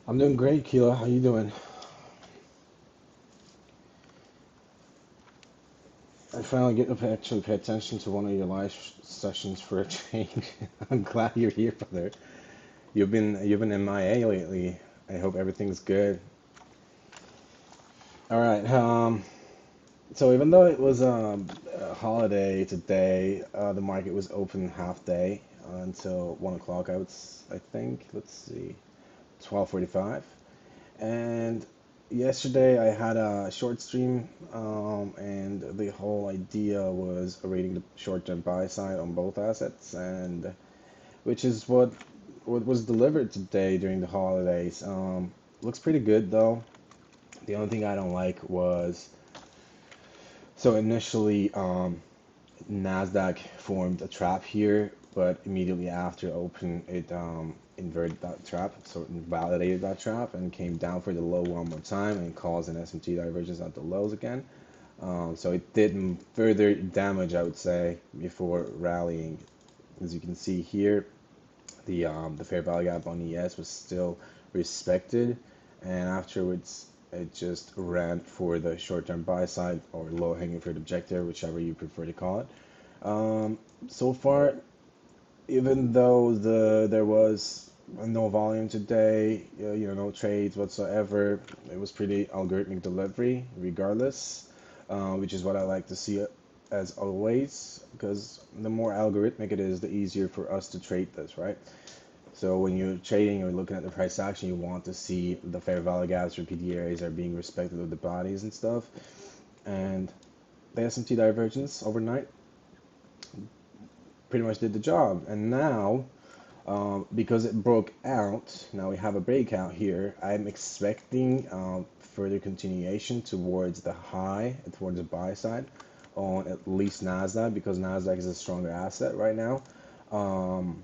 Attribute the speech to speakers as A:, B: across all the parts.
A: I'm doing great, Keela. How you doing? I finally get to actually pay attention to one of your live sessions for a change. I'm glad you're here, brother. You've been MIA lately. I hope everything's good. All right. So even though it was a holiday today, the market was open half day until 1 o'clock. I think. Let's see, 12:45. And yesterday I had a short stream, and the whole idea was rating the short-term buy side on both assets, and which is what was delivered today during the holidays. Looks pretty good though. The only thing I don't like was so initially Nasdaq formed a trap here, but immediately after open, it inverted that trap, so it validated that trap and came down for the low one more time and caused an S&T divergence at the lows again. So it did further damage, I would say, before rallying. As you can see here, the fair value gap on ES was still respected, and afterwards it just ran for the short-term buy side or low-hanging fruit objective, whichever you prefer to call it. So far, even though there was no volume today, no trades whatsoever, it was pretty algorithmic delivery regardless, which is what I like to see as always, because the more algorithmic it is, the easier for us to trade this, right? So when you're trading or looking at the price action, you want to see the fair value gaps or PD areas are being respected with the bodies and stuff. And the S&T divergence overnight pretty much did the job. And now, because it broke out, now we have a breakout here. I'm expecting further continuation towards the high, towards the buy side on at least Nasdaq, because Nasdaq is a stronger asset right now. Um,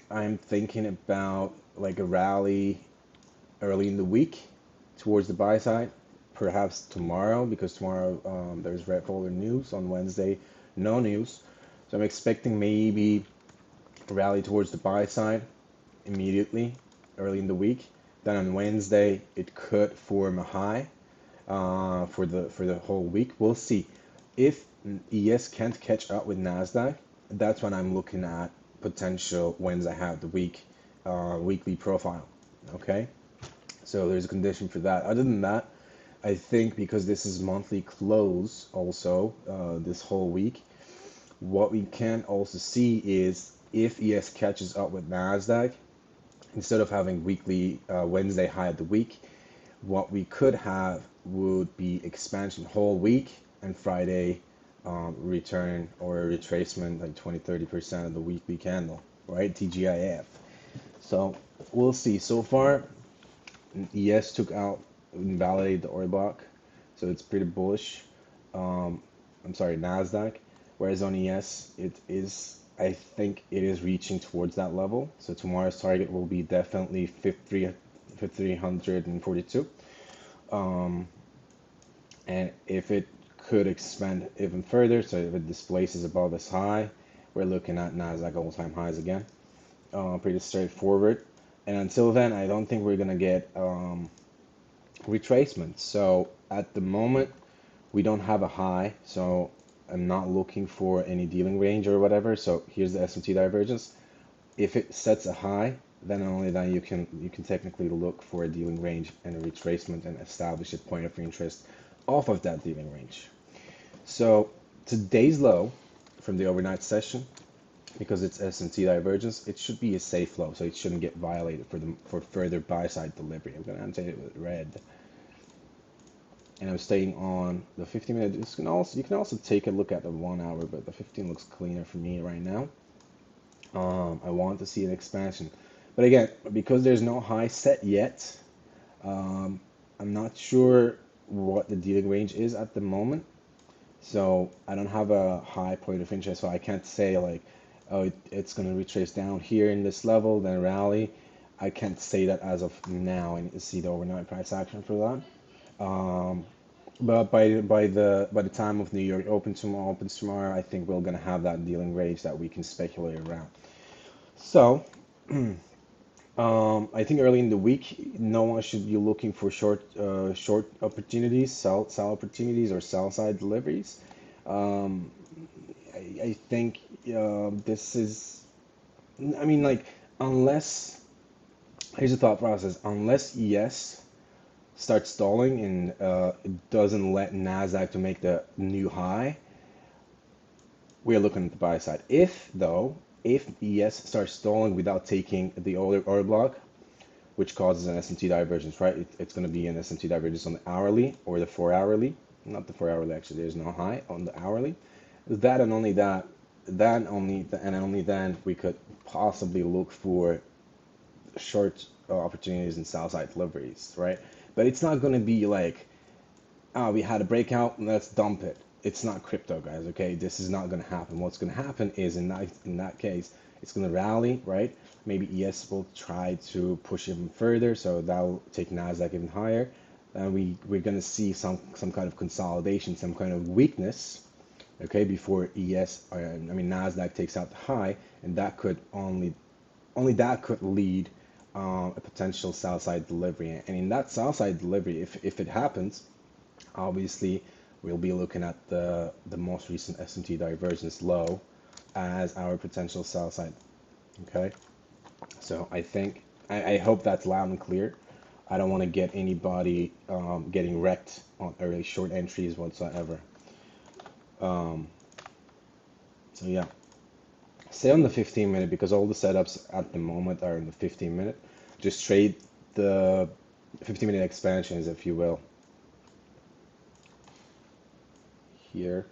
A: I'm thinking about like a rally early in the week towards the buy side, perhaps tomorrow, because tomorrow there's red folder news. On Wednesday, no news. So I'm expecting maybe a rally towards the buy side immediately early in the week. Then on Wednesday, it could form a high for the whole week. We'll see. If ES can't catch up with Nasdaq, that's when I'm looking at potential wins I have the weekly profile. Okay, so there's a condition for that. Other than that, I think because this is monthly close also this whole week, what we can also see is if ES catches up with Nasdaq, instead of having weekly Wednesday high of the week, what we could have would be expansion whole week and Friday return or retracement like 20-30% of the weekly candle, right? TGIF. So we'll see. So far, ES took out, invalidated the order block, so it's pretty bullish. I'm sorry, Nasdaq. Whereas on ES, it is, I think it is reaching towards that level. So tomorrow's target will be definitely 5,342. Um, and if it could expand even further, so if it displaces above this high, we're looking at Nasdaq all-time highs again. Pretty straightforward. And until then, I don't think we're gonna get retracement. So at the moment, we don't have a high, so I'm not looking for any dealing range or whatever. So here's the S&T divergence. If it sets a high, then only then you can technically look for a dealing range and a retracement and establish a point of interest off of that dealing range. So today's low from the overnight session, because it's S&T divergence, it should be a safe low, so it shouldn't get violated for further buy side delivery. I'm gonna annotate it with red, and I'm staying on the 15-minute. You can also take a look at the 1 hour, but the 15 looks cleaner for me right now. I want to see an expansion, but again, because there's no high set yet, I'm not sure what the dealing range is at the moment. So I don't have a high point of interest, so I can't say like, oh, it's going to retrace down here in this level, then rally. I can't say that as of now. I need to see the overnight price action for that. But by the time of New York opens tomorrow, I think we're gonna have that dealing range that we can speculate around. So I think early in the week, no one should be looking for short opportunities, sell opportunities or sell side deliveries. Um, I think this is, I mean, like, unless, here's the thought process, unless ES starts stalling and it doesn't let Nasdaq to make the new high, we're looking at the buy side. If ES starts stalling without taking the order block, which causes an S&T divergence, right? It's going to be an S&T divergence on the hourly or the 4 hourly, not the 4 hourly, actually, there's no high on the hourly. That and only that, and only then we could possibly look for short opportunities and sell side deliveries, right? But it's not going to be like, oh, we had a breakout, let's dump it. It's not crypto, guys. Okay, this is not going to happen. What's going to happen is in that case, it's going to rally, right? Maybe ES will try to push even further, so that'll take Nasdaq even higher. And we're going to see some kind of consolidation, some kind of weakness, okay, before Nasdaq takes out the high, and that could only that could lead a potential sell side delivery. And in that sell side delivery, if it happens, obviously, we'll be looking at the most recent S&T divergence low as our potential sell side. Okay, so I hope that's loud and clear. I don't want to get anybody getting wrecked on early short entries whatsoever. Um, so yeah, stay on the 15 minute because all the setups at the moment are in the 15 minute. Just trade the 15-minute expansions, if you will, here.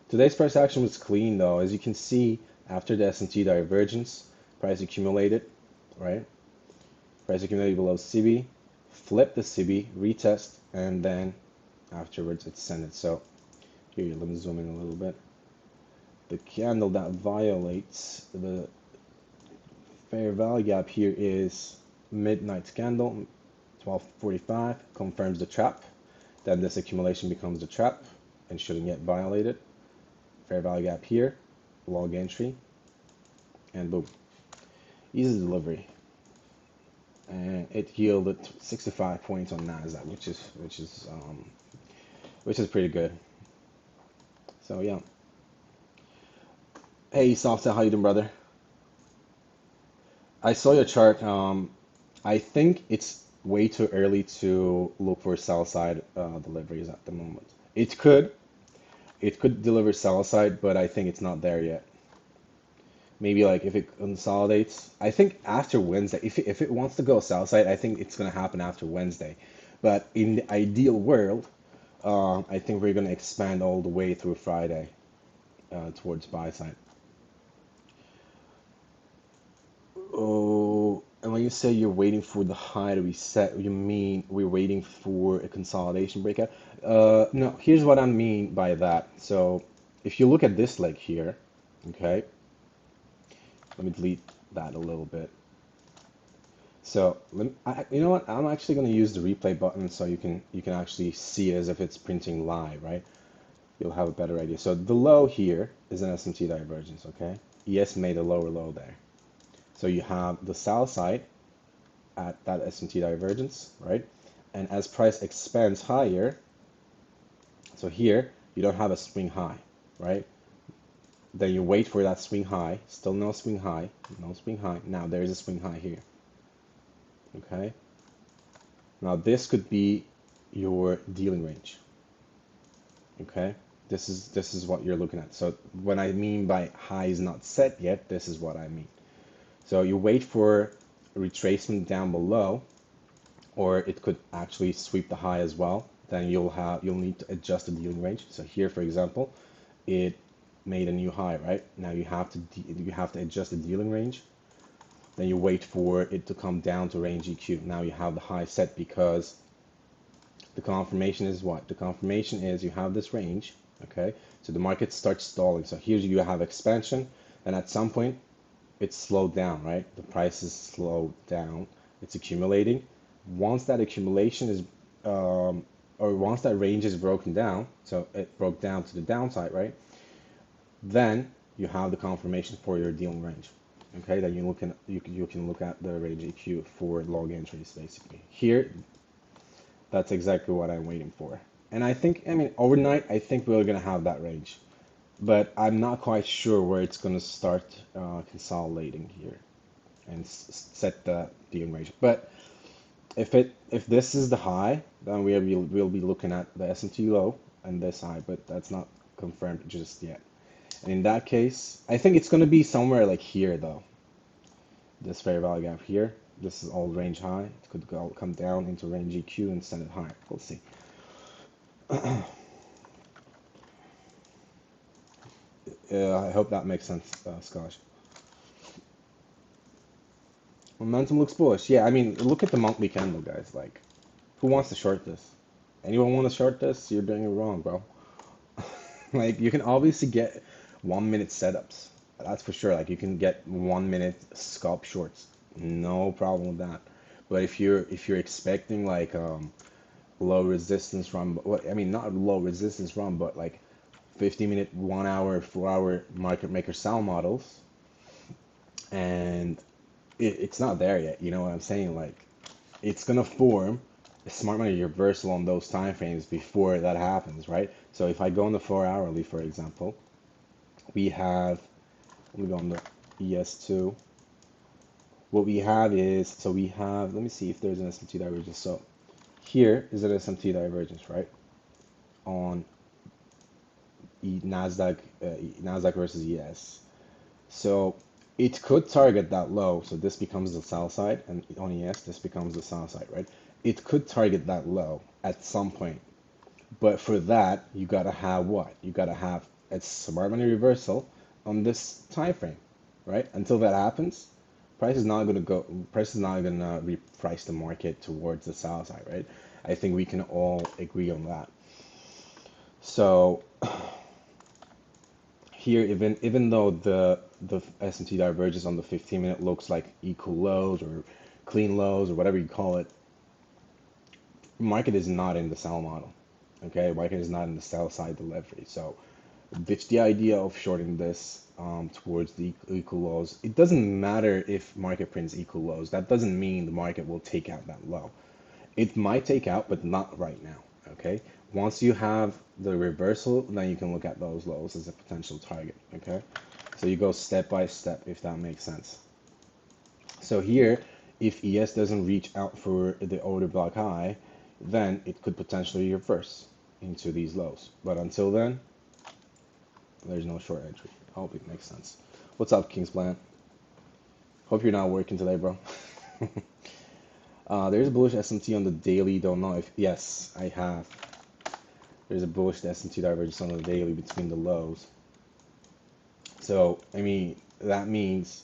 A: Today's price action was clean though. As you can see, after the S&T divergence, price accumulated, right? Price accumulated below CB, flip the CB, retest, and then afterwards it's sent it. So here, let me zoom in a little bit. The candle that violates the fair value gap here is midnight candle, 12:45, confirms the trap. Then this accumulation becomes a trap and shouldn't get violated. Fair value gap here, log entry, and boom, easy delivery. And it yielded 65 points on Nasdaq, which is pretty good. So yeah. Hey, Softa, how you doing, brother? I saw your chart. I think it's way too early to look for sell side deliveries at the moment. It could deliver sell side, but I think it's not there yet. Maybe like if it consolidates, I think after Wednesday, if it wants to go sell side, I think it's gonna happen after Wednesday. But in the ideal world, I think we're gonna expand all the way through Friday towards buy side. Oh, and when you say you're waiting for the high to reset, you mean we're waiting for a consolidation breakout? No, here's what I mean by that. So if you look at this leg here, okay, let me delete that a little bit. So you know what? I'm actually going to use the replay button so you can actually see it as if it's printing live, right? You'll have a better idea. So the low here is an S&T divergence, okay? ES made a lower low there. So you have the sell side at that S&T divergence, right? And as price expands higher, so here you don't have a swing high, right? Then you wait for that swing high, still no swing high, no swing high. Now there is a swing high here, okay? Now this could be your dealing range, okay? This is what you're looking at. So when I mean by high is not set yet, this is what I mean. So you wait for a retracement down below, or it could actually sweep the high as well. Then you'll need to adjust the dealing range. So here, for example, it made a new high, right? Now you have to adjust the dealing range. Then you wait for it to come down to range EQ. Now you have the high set because the confirmation is what? The confirmation is you have this range, okay? So the market starts stalling. So here you have expansion, and at some point it's slowed down, right? The price is slowed down. It's accumulating. Once that accumulation is, or once that range is broken down, so it broke down to the downside, right? Then you have the confirmation for your dealing range. Okay, that you can look at the range EQ for log entries basically. Here, that's exactly what I'm waiting for. And I think, I mean, overnight, I think we're gonna have that range, but I'm not quite sure where it's gonna start consolidating here and set the range. But if this is the high, then we'll be looking at the S&T low and this high, but that's not confirmed just yet. And in that case, I think it's gonna be somewhere like here though. This fair value gap here. This is all range high. It could come down into range EQ and send it higher. We'll see. I hope that makes sense, Scotch. Momentum looks bullish. Yeah, I mean, look at the monthly candle, guys. Like, who wants to short this? Anyone want to short this? You're doing it wrong, bro. Like, you can obviously get 1 minute setups. That's for sure. Like, you can get 1 minute scalp shorts. No problem with that. But if you're expecting like low resistance run, well, I mean, not low resistance run, but like 50-minute, 1 hour, 4 hour market maker sell models, and it's not there yet. You know what I'm saying? Like, it's gonna form a smart money reversal on those time frames before that happens, right? So if I go on the 4 hourly, for example, we have, let me go on the ES2. What we have is, so we have, let me see if there's an SMT divergence. So here is an SMT divergence, right? On Nasdaq, Nasdaq versus ES. So it could target that low. So this becomes the sell side, and on ES, this becomes the sell side, right? It could target that low at some point. But for that, you gotta have what? You gotta have a smart money reversal on this time frame, right? Until that happens, price is not gonna reprice the market towards the sell side, right? I think we can all agree on that. So here, even though the S&T divergence on the 15-minute looks like equal lows or clean lows or whatever you call it, market is not in the sell model. Okay, market is not in the sell side delivery. So ditch the idea of shorting this towards the equal lows. It doesn't matter if market prints equal lows. That doesn't mean the market will take out that low. It might take out, but not right now. Okay. Once you have the reversal, then you can look at those lows as a potential target. Okay. So you go step by step, if that makes sense. So here, if ES doesn't reach out for the order block high, then it could potentially reverse into these lows. But until then, there's no short entry. I hope it makes sense. What's up, King's Plan? Hope you're not working today, bro. There's a bullish SMT on the daily. Don't know if, yes, I have. There's a bullish SMT divergence on the daily between the lows. So, I mean, that means,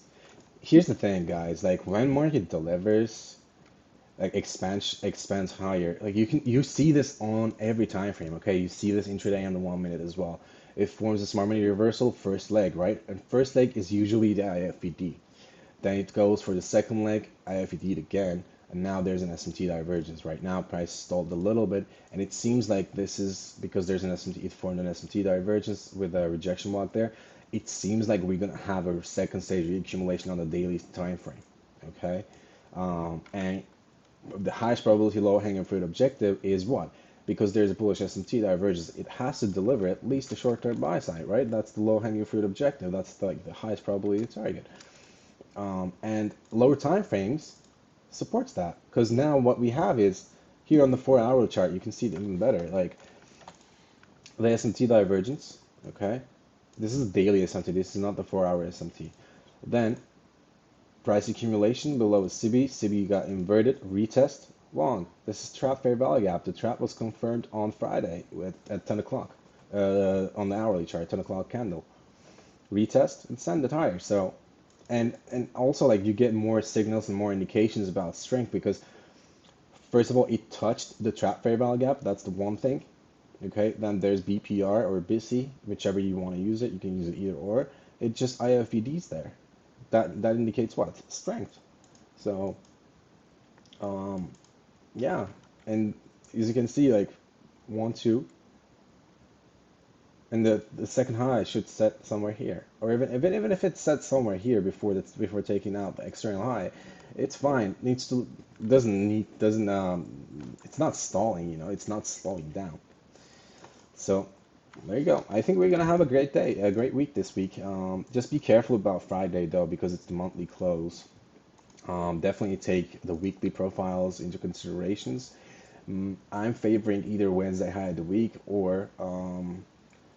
A: here's the thing, guys. Like, when market delivers, like expands higher, like you see this on every time frame. Okay, you see this intraday on the 1 minute as well. It forms a smart money reversal first leg, right? And first leg is usually the IFVD. Then it goes for the second leg, IFVD again, and now there's an SMT divergence. Right now, price stalled a little bit, and it seems like this is because there's an SMT, it formed an SMT divergence with a rejection block there. It seems like we're gonna have a second stage reaccumulation on the daily time frame. Okay, and the highest probability low hanging fruit objective is what? Because there's a bullish SMT divergence, it has to deliver at least a short-term buy side, right? That's the low hanging fruit objective. That's like the highest probability target. And lower time frames supports that, because now what we have is here on the 4 hour chart, you can see it even better. Like the SMT divergence, okay? This is daily SMT. This is not the 4 hour SMT. Then price accumulation below CB. CB got inverted, retest, long. This is trap fair value gap. The trap was confirmed on Friday at 10 o'clock on the hourly chart, 10 o'clock candle. Retest and send it higher. So, and also like you get more signals and more indications about strength because first of all, it touched the trap fair value gap. That's the one thing. Okay, then there's BPR or BISI, whichever you want to use it. You can use it either or. It just IFVD's there. That indicates what? Strength. So, um, yeah, and as you can see, like 1, 2, And the second high should set somewhere here, or even if it's set somewhere here before taking out the external high, it's fine. Needs to doesn't need doesn't it's not stalling, it's not slowing down. So there you go. I think we're gonna have a great day, a great week this week. Just be careful about Friday though, because it's the monthly close. Definitely take the weekly profiles into considerations. I'm favoring either Wednesday high of the week or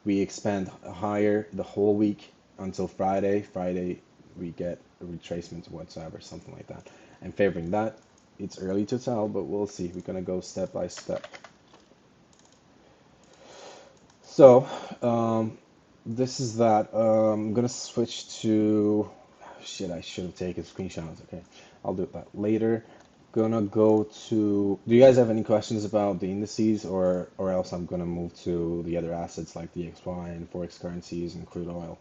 A: we expand higher the whole week until Friday. Friday, we get a retracement whatsoever, something like that. I'm favoring that. It's early to tell, but we'll see. We're gonna go step by step. So, this is that. I'm gonna switch to. Shit, I should have taken screenshots. Okay, I'll do that later. Gonna go to. Do you guys have any questions about the indices, or else I'm gonna move to the other assets like the XY and forex currencies and crude oil?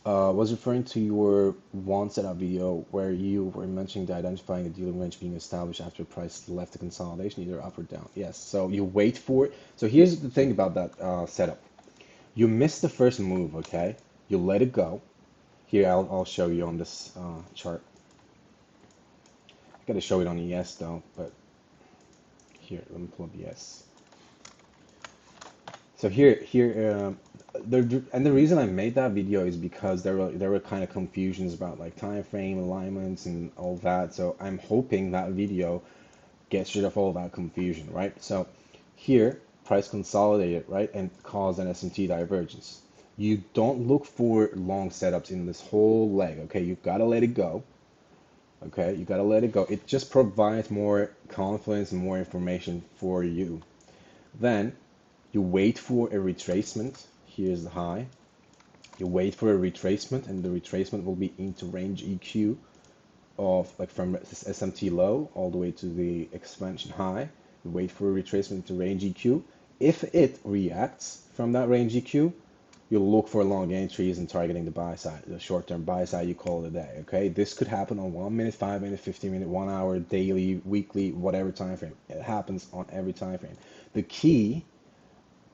A: Was referring to your one setup video where you were mentioning the identifying a dealing range being established after price left the consolidation, either up or down. Yes, so you wait for it. So here's the thing about that setup. You miss the first move, okay? You let it go. Here, I'll show you on this chart. I gotta show it on ES though, but here, let me pull up ES. So and the reason I made that video is because there were kind of confusions about like time frame alignments and all that. So I'm hoping that video gets rid of all that confusion, right? So here, price consolidated, right, and caused an SMT divergence. You don't look for long setups in this whole leg, okay? You've got to let it go, okay? You got to let it go. It just provides more confidence and more information for you. Then you wait for a retracement. Here's the high. You wait for a retracement, and the retracement will be into range EQ of like from SMT low all the way to the expansion high. You wait for a retracement to range EQ. If it reacts from that range EQ, you'll look for long entries and targeting the buy side, the short-term buy side, you call it a day. Okay, this could happen on 1 minute, 5 minute, 15 minute, 1 hour, daily, weekly, whatever time frame. It happens on every time frame. The key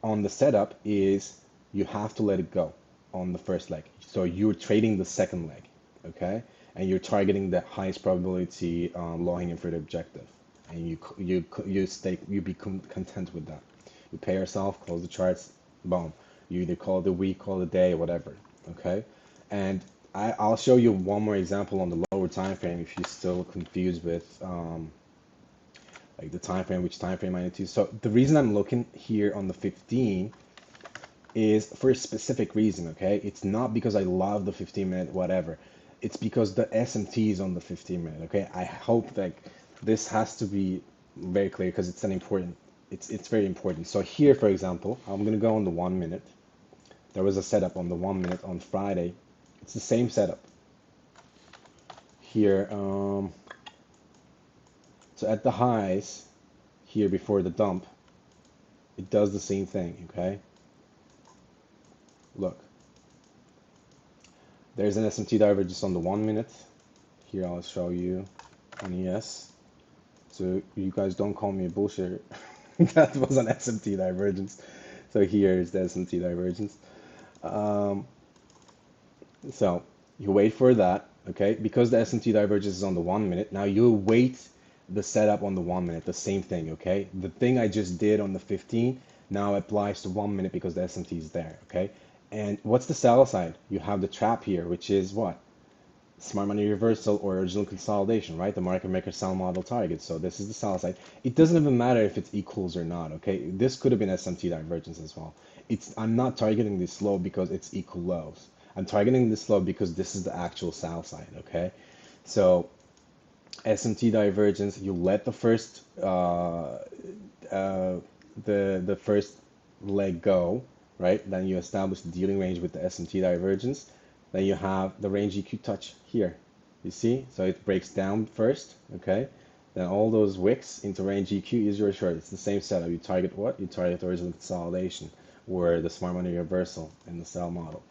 A: on the setup is you have to let it go on the first leg. So you're trading the second leg, okay? And you're targeting the highest probability low hanging fruit objective, and you be content with that. You pay yourself, close the charts, boom. You either call it the week, call it the day, whatever, okay? And I'll show you one more example on the lower time frame if you're still confused with like the time frame, which time frame I need to. So the reason I'm looking here on the 15 is for a specific reason, okay? It's not because I love the 15-minute whatever. It's because the SMT is on the 15-minute, okay? I hope that this has to be very clear because it's very important. So here, for example, I'm gonna go on the 1 minute. There was a setup on the 1 minute on Friday. It's the same setup. Here, so at the highs, here before the dump, it does the same thing, okay? Look, there's an SMT divergence on the 1 minute. Here I'll show you on ES. So you guys don't call me a bullshitter. That was an SMT divergence. So here is the SMT divergence. So you wait for that, okay? Because the SMT divergence is on the 1 minute, now you wait the setup on the 1 minute, the same thing, okay? The thing I just did on the 15 now applies to 1 minute because the SMT is there, okay? And what's the sell side? You have the trap here, which is what? Smart money reversal or original consolidation, right? The market maker sell model target. So this is the sell side. It doesn't even matter if it's equals or not, okay? This could have been SMT divergence as well. I'm not targeting this low because it's equal lows. I'm targeting this low because this is the actual sell side, okay? So SMT divergence, you let the first the first leg go, right? Then you establish the dealing range with the SMT divergence. Then you have the range EQ touch here. You see? So it breaks down first, okay? Then all those wicks into range EQ is your short. It's the same setup. You target what? You target original consolidation or the smart money reversal in the sell model,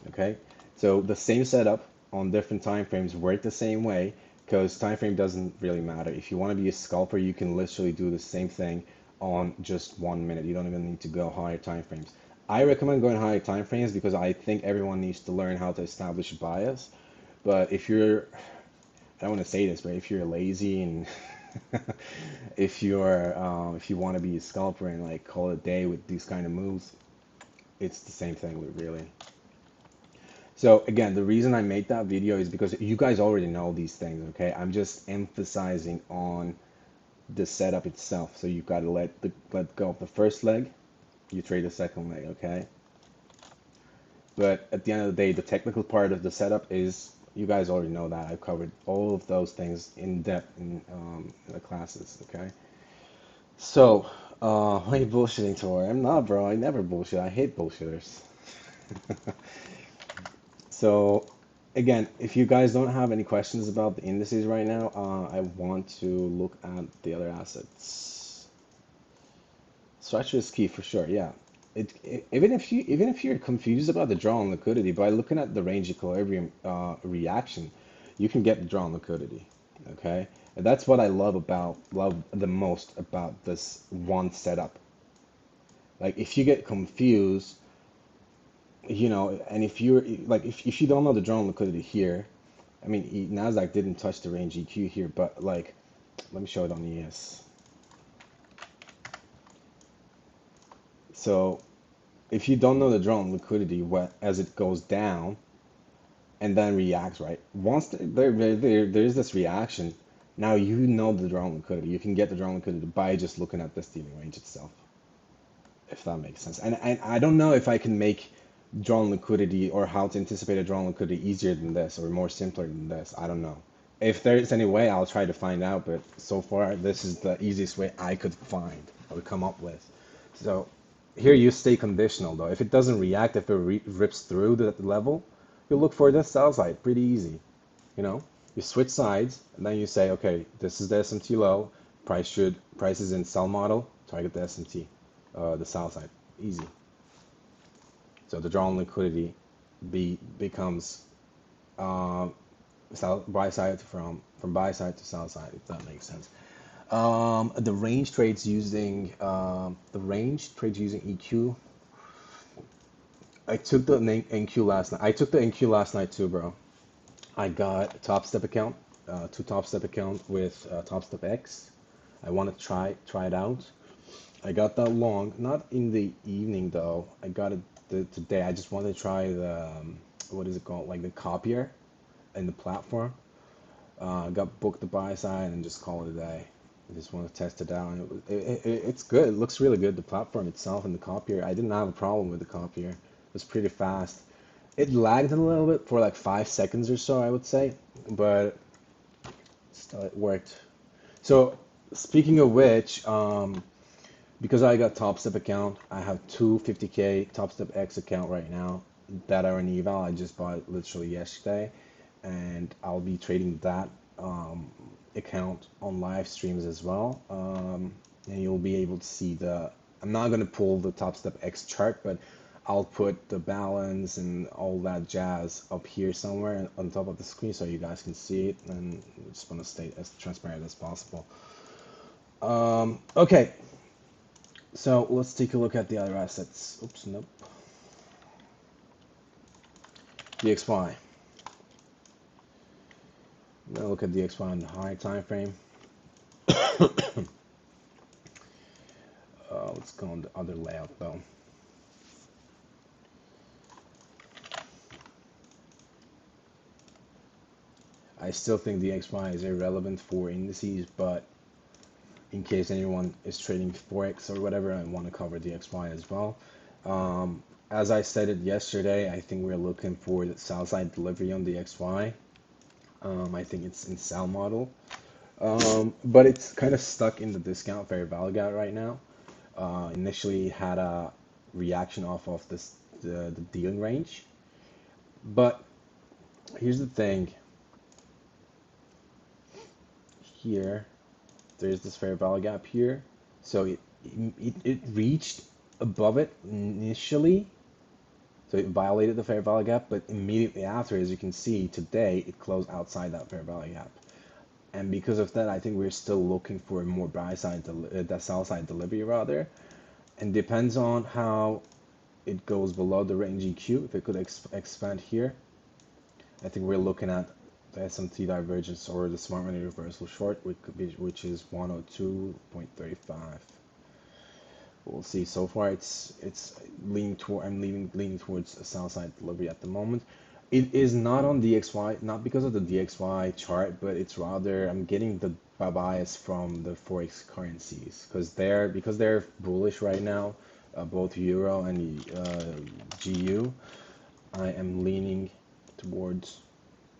A: okay? So the same setup on different time frames work the same way because time frame doesn't really matter. If you want to be a scalper, you can literally do the same thing on just 1 minute. You don't even need to go higher time frames. I recommend going higher time frames because I think everyone needs to learn how to establish a bias. But if you're, I don't want to say this, but if you're lazy and if you want to be a scalper and like call it a day with these kind of moves, it's the same thing really. So again, the reason I made that video is because you guys already know these things, okay? I'm just emphasizing on the setup itself. So you've got to let go of the first leg, you trade the second leg, okay? But at the end of the day, the technical part of the setup is, you guys already know that. I've covered all of those things in depth in the classes, okay? So, why are you bullshitting, Tor? I'm not, bro. I never bullshit. I hate bullshitters. So, again, if you guys don't have any questions about the indices right now, I want to look at the other assets. Structure is key for sure, yeah. Even if you're confused about the draw on liquidity, by looking at the range equilibrium reaction, you can get the draw on liquidity. Okay, and that's what I love the most about this one setup. Like if you get confused, you know, and if you're like if you don't know the draw on liquidity here, I mean Nasdaq didn't touch the range EQ here, but like let me show it on ES. So if you don't know the draw on liquidity, what as it goes down and then reacts, right? Once there's this reaction, now you know the draw on liquidity. You can get the draw on liquidity by just looking at the stealing range itself, if that makes sense. And I don't know if I can make draw on liquidity or how to anticipate a draw on liquidity easier than this or more simpler than this. I don't know. If there's any way, I'll try to find out, but so far, this is the easiest way I could find, I would come up with. So here you stay conditional though. If it doesn't react, if it rips through the level, you look for the sell side. Pretty easy. You know, you switch sides and then you say, okay, this is the SMT low. Price is in sell model. Target the SMT, the sell side. Easy. So the draw on liquidity becomes buy side from buy side to sell side, if that makes sense. The range trades using EQ. I took the NQ last night. I took the NQ last night too, bro. I got a Top Step account, two Top Step account with Top Step X. I want to try it out. I got that long, not in the evening though. I got it today. I just wanted to try the what is it called, like the copier in the platform. Got booked the buy side and just call it a day. I just want to test it out. And it's good. It looks really good. The platform itself and the copier. I didn't have a problem with the copier. It was pretty fast. It lagged a little bit for like 5 seconds or so, I would say, but still it worked. So speaking of which, because I got Top Step account, I have two 50K Top Step X account right now that are in eval. I just bought it literally yesterday, and I'll be trading that account on live streams as well. And you'll be able to see I'm not going to pull the Top Step X chart, but I'll put the balance and all that jazz up here somewhere on top of the screen so you guys can see it, and I just want to stay as transparent as possible. Okay, so let's take a look at the other assets. Oops, nope. DXY. Now look at DXY on the high time frame. Let's go on the other layout though. I still think DXY is irrelevant for indices, but in case anyone is trading Forex or whatever, I want to cover DXY as well. As I said it yesterday, I think we're looking for the sell side delivery on DXY. I think it's in sell model, but it's kind of stuck in the discount fair value gap right now. Initially had a reaction off of the dealing range, but here's the thing. Here, there's this fair value gap here, so it reached above it initially, so it violated the fair value gap, but immediately after, as you can see today, it closed outside that fair value gap. And because of that, I think we're still looking for more buy side, the sell side delivery rather. And depends on how it goes below the range EQ. If it could expand here, I think we're looking at the SMT divergence or the smart money reversal short, which is 102.35. We'll see. So far, it's leaning toward. I'm leaning towards a sell side delivery at the moment. It is not on DXY, not because of the DXY chart, but it's rather I'm getting the bias from the forex currencies because they're bullish right now, both euro and GU. I am leaning towards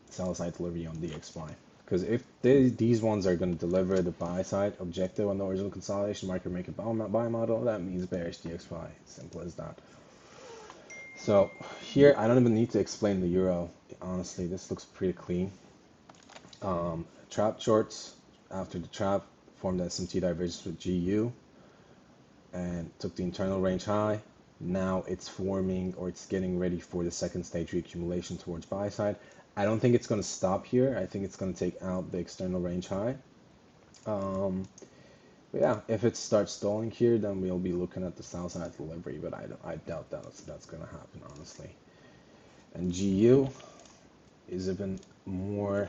A: sell side delivery on DXY. Because if these ones are going to deliver the buy side objective on the original consolidation market maker buy model, that means bearish DXY. Simple as that. So here, I don't even need to explain the euro. Honestly, this looks pretty clean. Trap shorts after the trap formed the SMT divergence with GU and took the internal range high. Now it's forming or it's getting ready for the second stage reaccumulation towards buy side. I don't think it's going to stop here. I think it's going to take out the external range high. But yeah, if it starts stalling here, then we'll be looking at the sell side delivery. But I doubt that's going to happen, honestly. And GU is even more.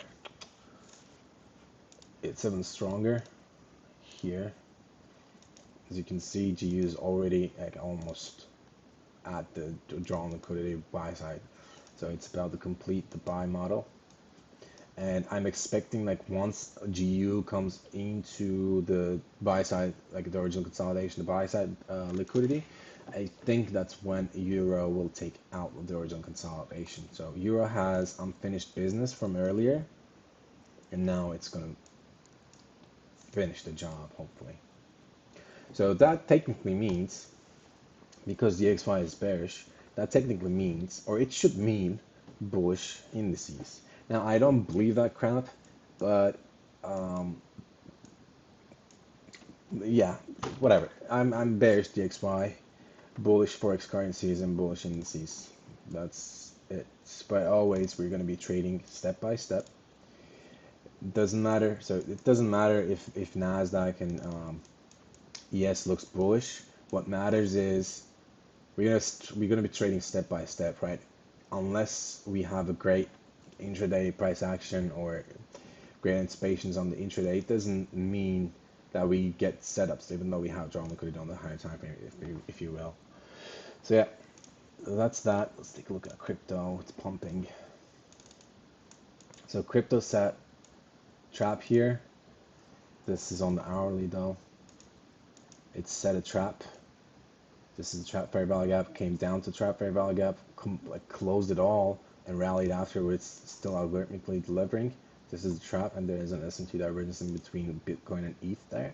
A: It's even stronger here. As you can see, GU is already like almost at the drawn liquidity buy side. So it's about to complete the buy model. And I'm expecting like once GU comes into the buy side, like the original consolidation, the buy side liquidity, I think that's when Euro will take out the original consolidation. So Euro has unfinished business from earlier, and now it's going to finish the job, hopefully. So that technically means, because the XY is bearish, that technically means, or it should mean, bullish indices. Now, I don't believe that crap, but yeah, whatever. I'm bearish DXY, bullish forex currencies, and bullish indices. That's it. But always, we're going to be trading step by step. It doesn't matter. So it doesn't matter if Nasdaq and ES looks bullish. What matters is we're gonna be trading step by step, right? Unless we have a great intraday price action or great anticipations on the intraday, it doesn't mean that we get setups, even though we have drawn liquidity on the higher time frame, if you will. So yeah, that's that. Let's take a look at crypto. It's pumping. So crypto set trap here. This is on the hourly though. It's set a trap. This is the trap fair value gap, came down to trap fair value gap, like closed it all and rallied afterwards, still algorithmically delivering. This is the trap, and there is an SMT divergence in between Bitcoin and ETH there.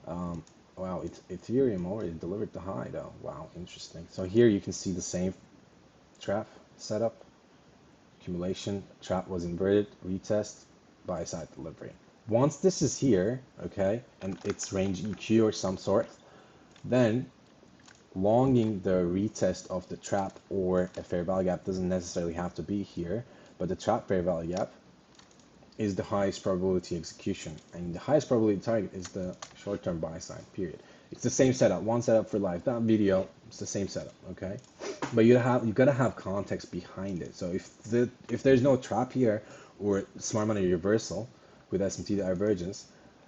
A: Wow, Ethereum already delivered the high though. Wow, interesting. So here you can see the same trap setup. Accumulation, trap was inverted, retest, buy side delivery. Once this is here, okay, and it's range EQ or some sort, then longing the retest of the trap or a fair value gap doesn't necessarily have to be here, but the trap fair value gap is the highest probability execution, and the highest probability target is the short-term buy side, period. It's the same setup, one setup for life. That video, it's the same setup, okay? But you gotta have context behind it. So if there's no trap here or smart money reversal with SMT divergence,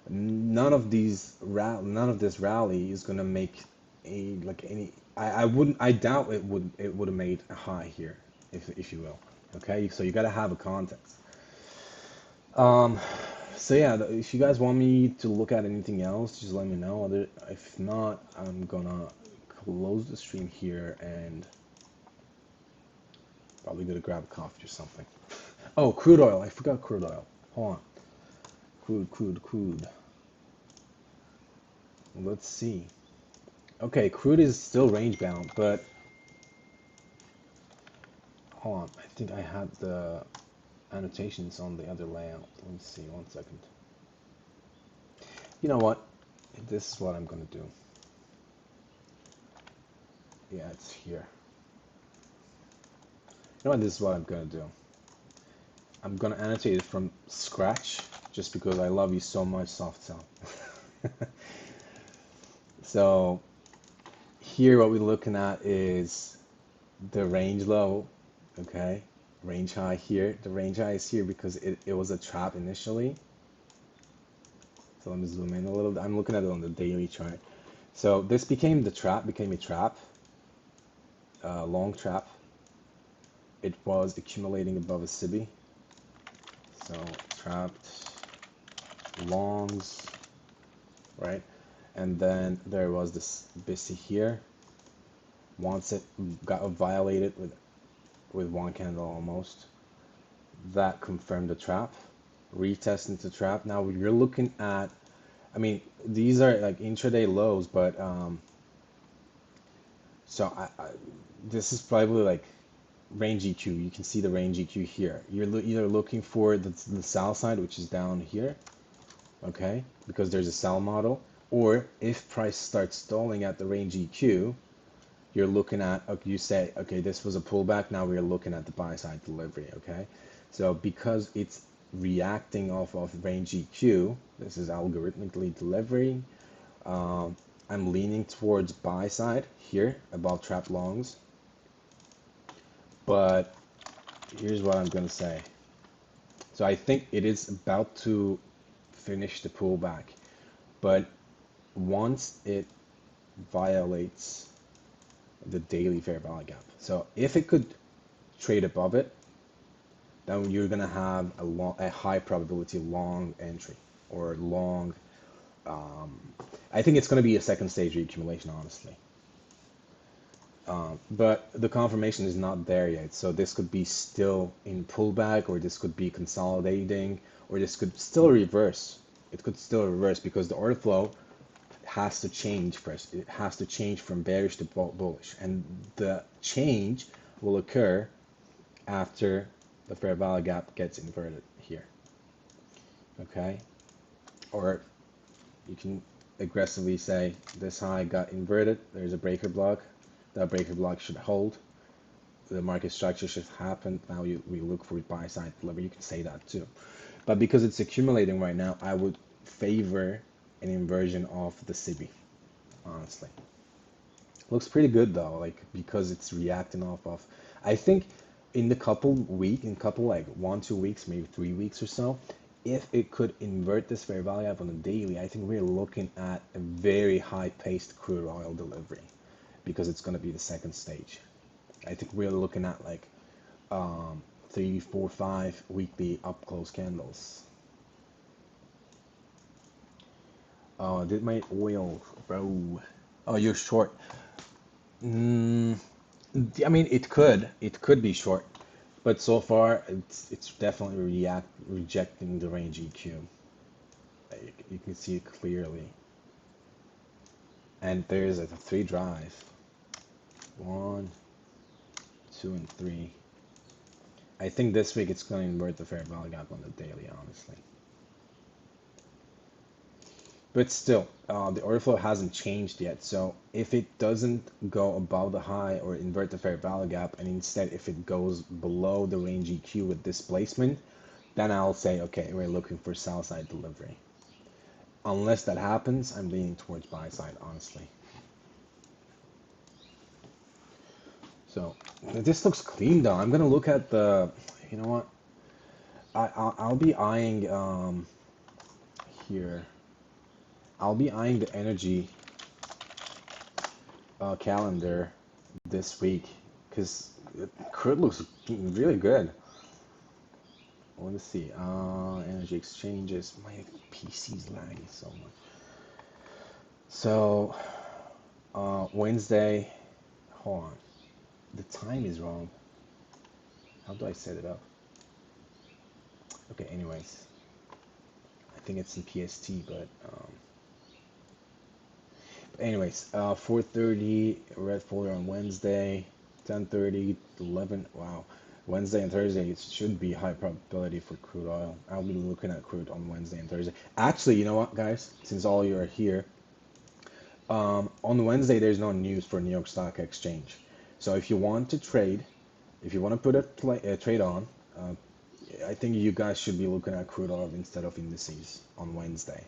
A: none of this rally is gonna make I doubt it would have made a high here, if you will. Okay, so you gotta have a context. So yeah, if you guys want me to look at anything else, just let me know. If not, I'm gonna close the stream here and probably gonna grab a coffee or something. Oh, crude oil. I forgot crude oil. Hold on. Crude. Let's see. Okay, crude is still range bound, but hold on. I think I had the annotations on the other layout. Let me see, 1 second. You know what? This is what I'm gonna do. Yeah, it's here. You know what? This is what I'm gonna do. I'm gonna annotate it from scratch, just because I love you so much, soft cell. So here what we're looking at is the range low, okay? Range high here. The range high is here because it was a trap initially. So let me zoom in a little bit. I'm looking at it on the daily chart. So this became the trap, became a trap, long trap. It was accumulating above a SIBI. So trapped longs, right? And then there was this BISI here. Once it got violated with one candle almost, that confirmed the trap. Retest into trap. Now you're looking at, I mean, these are like intraday lows, but so this is probably like range EQ. You can see the range EQ here. You're either looking for the sell side, which is down here, okay, because there's a sell model, or if price starts stalling at the range EQ, you're looking at, okay, you say, okay, this was a pullback, now we're looking at the buy side delivery, okay? So because it's reacting off of range EQ, this is algorithmically delivering, I'm leaning towards buy side here, above trap longs, but here's what I'm gonna say. So I think it is about to finish the pullback, but once it violates the daily fair value gap. So if it could trade above it, then you're gonna have a high probability long entry or long. I think it's gonna be a second stage reaccumulation, honestly. But the confirmation is not there yet. So this could be still in pullback, or this could be consolidating, or this could still reverse. It could still reverse because the order flow has to change first. It has to change from bearish to bullish, and the change will occur after the fair value gap gets inverted here. Okay, or you can aggressively say this high got inverted. There's a breaker block. That breaker block should hold. The market structure should happen. Now we look for buy side delivery. You can say that too, but because it's accumulating right now, I would favor an inversion of the SIBI, honestly. Looks pretty good though, like because it's reacting off of. I think in the in couple like 1, 2 weeks, maybe 3 weeks or so, if it could invert this fair value up on the daily, I think we're looking at a very high paced crude oil delivery because it's going to be the second stage. I think we're looking at like 3, 4, 5 weekly up close candles. Oh, did my oil, bro? Oh, you're short. Mm, I mean, it could be short, but so far it's definitely rejecting the range EQ. You can see it clearly, and there's a three drive, 1, 2, and 3. I think this week it's going to invert the fair value gap on the daily, honestly. But still, the order flow hasn't changed yet. So if it doesn't go above the high or invert the fair value gap, and instead if it goes below the range EQ with displacement, then I'll say, okay, we're looking for sell side delivery. Unless that happens, I'm leaning towards buy side, honestly. So this looks clean though. I'm gonna look at the, you know what? I'll be eyeing here. I'll be eyeing the energy calendar this week because crude looks really good. Let me see. Energy exchanges. My PC's lagging so much. So Wednesday. Hold on. The time is wrong. How do I set it up? Okay. Anyways, I think it's in PST, but 4:30 red folder on Wednesday, 10:30, 11. Wow, Wednesday and Thursday it should be high probability for crude oil. I'll be looking at crude on Wednesday and Thursday. Actually, you know what, guys? Since all you are here, on Wednesday there's no news for New York Stock Exchange. So if you want to trade, if you want to put a trade on, I think you guys should be looking at crude oil instead of indices on Wednesday.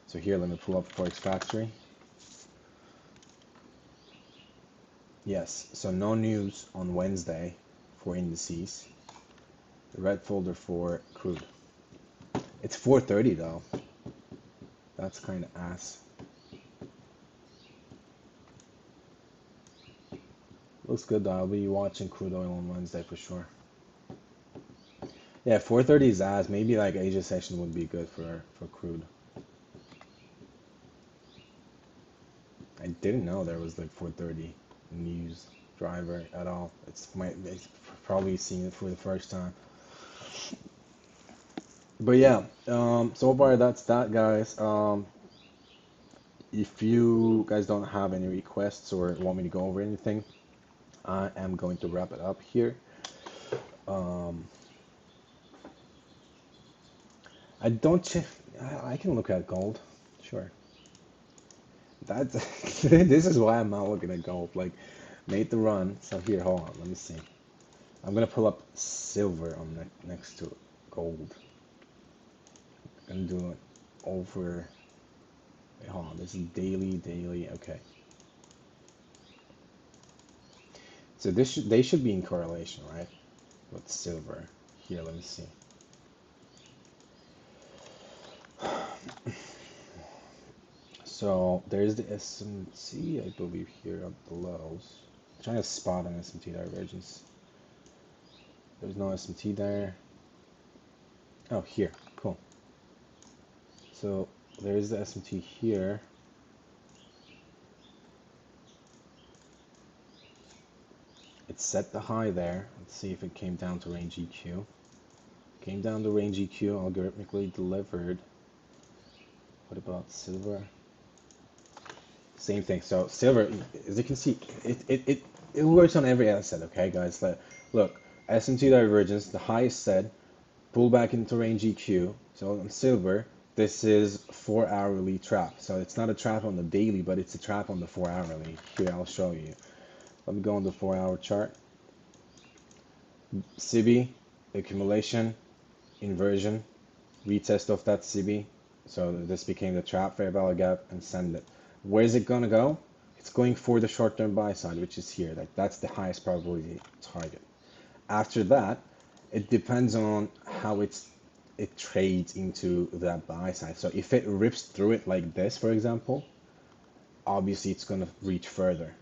A: So here, let me pull up Forex Factory. Yes, so no news on Wednesday for indices. The red folder for crude. It's 4:30 though. That's kind of ass. Looks good though. I'll be watching crude oil on Wednesday for sure. Yeah, 4:30 is ass. Maybe like Asia session would be good for crude. I didn't know there was like 4:30 news driver at all. It's probably seeing it for the first time. But yeah, so far that's that, guys. If you guys don't have any requests or want me to go over anything, I am going to wrap it up here. Um, I don't check. I can look at gold, sure. That's this is why I'm not looking at gold. Like, made the run. So here, hold on. Let me see. I'm gonna pull up silver on next to gold. I'm gonna do it over. Wait, hold on. This is daily. Okay. So they should be in correlation, right? With silver. Here, let me see. So there's the SMT, I believe, here at the lows. I'm trying to spot an SMT divergence. There's no SMT there. Oh, here. Cool. So there's the SMT here. It set the high there. Let's see if it came down to range EQ. Came down to range EQ, algorithmically delivered. What about silver? Same thing. So silver, as you can see, it works on every asset, okay, guys? Look, SMT divergence, the high is set, pull back into range EQ. So on silver, this is 4 hourly trap. So it's not a trap on the daily, but it's a trap on the 4 hourly. Here, I'll show you. Let me go on the 4 hour chart. CB, accumulation, inversion, retest of that CB. So this became the trap, fair value gap, and send it. Where is it gonna go? It's going for the short-term buy side, which is here. Like that's the highest probability target. After that, it depends on how it trades into that buy side. So if it rips through it like this, for example, obviously it's gonna reach further.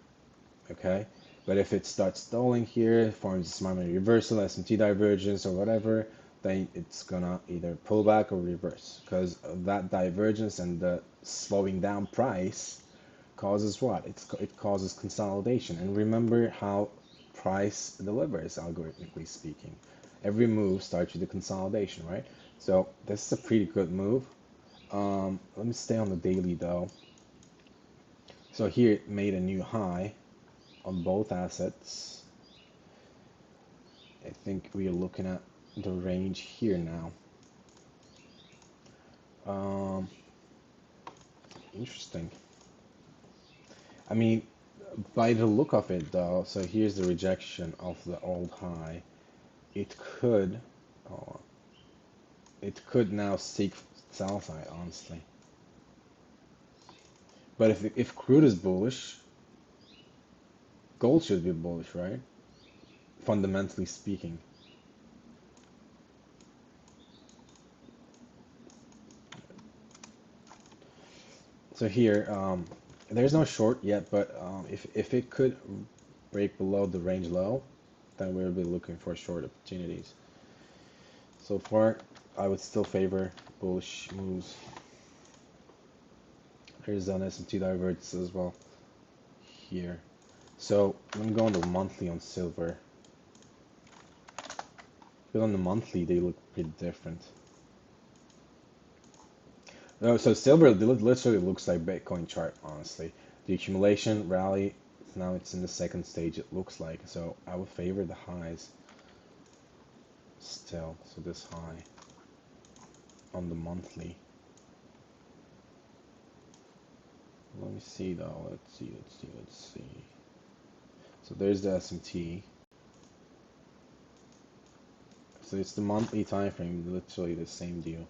A: Okay, but if it starts stalling here, forms a smart money reversal, S&T divergence, or whatever, then it's gonna either pull back or reverse because that divergence and the slowing down price causes what? It causes consolidation. And remember how price delivers, algorithmically speaking. Every move starts with a consolidation, right? So this is a pretty good move. Let me stay on the daily though. So here it made a new high on both assets. I think we are looking at the range here now. Interesting. I mean, by the look of it though, so here's the rejection of the old high. It could, oh, it could now seek sell side, honestly. But if crude is bullish, gold should be bullish, right? Fundamentally speaking. So here, there's no short yet, but if it could break below the range low, then we'll be looking for short opportunities. So far, I would still favor bullish moves. Here's an S&T divergence as well here. So I'm going to monthly on silver. But on the monthly, they look pretty different. No, so silver literally looks like Bitcoin chart, honestly. The accumulation rally, now it's in the second stage, it looks like. So I would favor the highs still. So this high on the monthly. Let me see though. Let's see. So there's the S&T. So it's the monthly time frame, literally the same deal.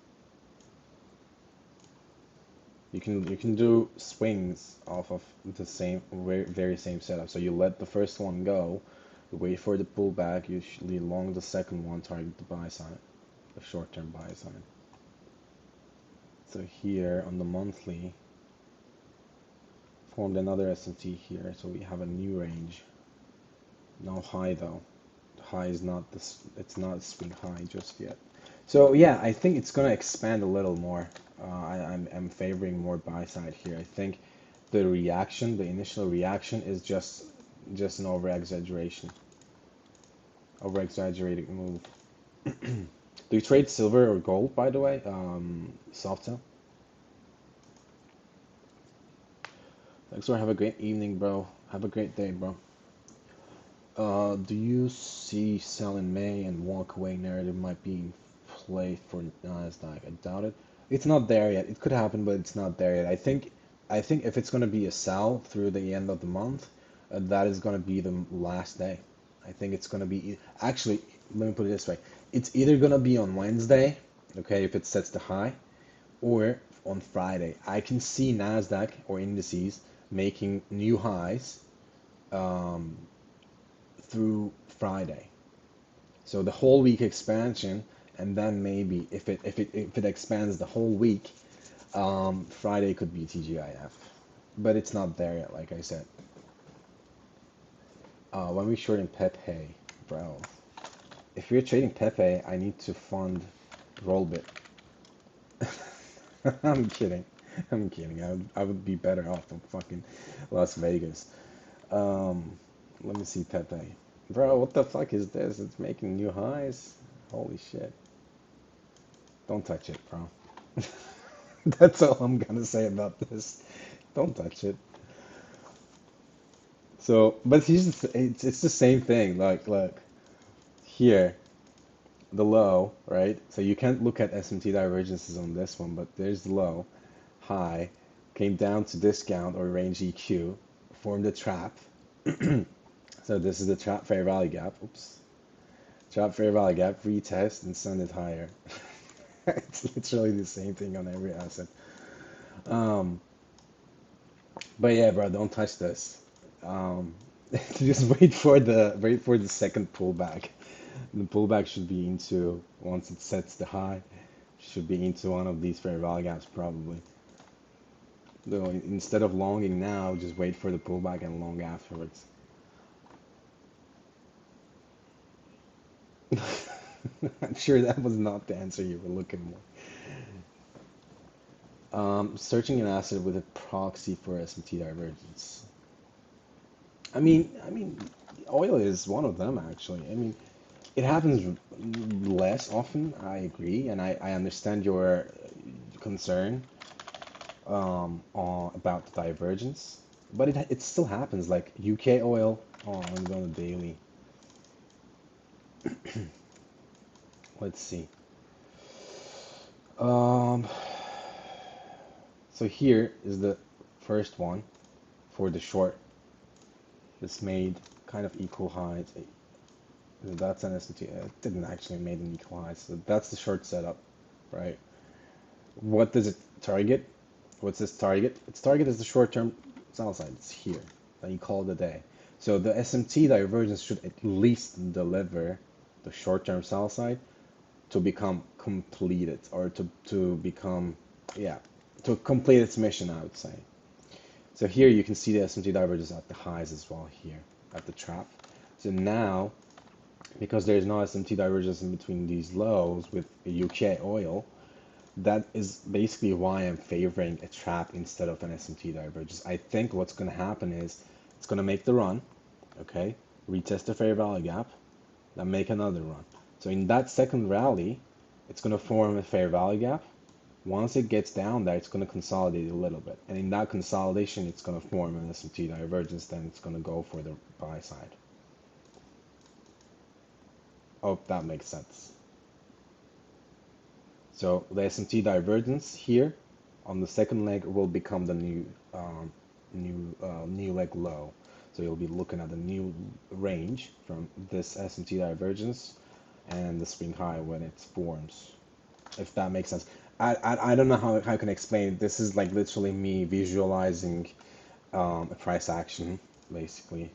A: You can do swings off of the same very same setup. So you let the first one go, you wait for the pullback, usually long the second one, target the buy side, the short-term buy side. So here on the monthly, formed another SMT here, so we have a new range. No high though. The high is not this. It's not a swing high just yet. So yeah, I think it's gonna expand a little more. I'm favoring more buy side here. I think the reaction, the initial reaction, is just an over exaggerated move. Do you trade silver or gold, by the way? Softa. Thanks for have a great evening, bro. Have a great day, bro. Do you see sell in May and walk away narrative might be in play for Nasdaq? I doubt it. It's not there yet. It could happen, but it's not there yet. I think if it's gonna be a sell through the end of the month, that is gonna be the last day. I think it's gonna be actually. Let me put it this way: it's either gonna be on Wednesday, okay, if it sets the high, or on Friday. I can see Nasdaq or indices making new highs um, through Friday. So the whole week expansion, and then maybe if it expands the whole week, Friday could be TGIF, but it's not there yet, like I said. When we short in Pepe, bro, if you're trading Pepe, I need to fund Rollbit. I'm kidding. I'm kidding. I would be better off in fucking Las Vegas. Um, Let me see Pepe. Bro, what the fuck is this? It's making new highs. Holy shit. Don't touch it, bro. That's all I'm gonna say about this. Don't touch it. So, but it's the same thing. Like, look here, the low, right? So you can't look at SMT divergences on this one, but there's the low, high, came down to discount or range EQ, formed a trap. So this is the trap fair value gap. Oops. Trap fair value gap, retest, and send it higher. It's literally the same thing on every asset. Um, but yeah, bro, don't touch this. Um, just wait for the second pullback. The pullback should be into once it sets the high, should be into one of these fair value gaps probably. Though instead of longing now, just wait for the pullback and long afterwards. I'm sure that was not the answer you were looking for. Searching an asset with a proxy for SMT divergence. I mean, oil is one of them actually. I mean, it happens less often. I agree, and I understand your concern about the divergence, but it still happens. Like UK oil. Oh, I'm going to daily. Let's see. Um, so here is the first one for the short. It's made kind of equal highs. That's an SMT. It didn't actually make an equal high. So that's the short setup, right? What does it target? What's this target? Its target is the short-term sell side. It's here. Then you call it a day. So the SMT divergence should at least deliver the short-term sell side to become completed or to become, yeah, to complete its mission, I would say. So here you can see the SMT divergence at the highs as well here at the trap. So now, because there is no SMT divergence in between these lows with UK oil, that is basically why I'm favoring a trap instead of an SMT divergence. I think what's going to happen is it's going to make the run, okay, retest the fair value gap, then make another run. So in that second rally, it's going to form a fair value gap. Once it gets down there, it's going to consolidate a little bit. And in that consolidation, it's going to form an SMT divergence, then it's going to go for the buy side. Hope that makes sense. So the SMT divergence here on the second leg will become the new leg low. So you'll be looking at the new range from this SMT divergence, and the swing high when it forms, if that makes sense. I don't know how I can explain it. This is like literally me visualizing a price action, basically.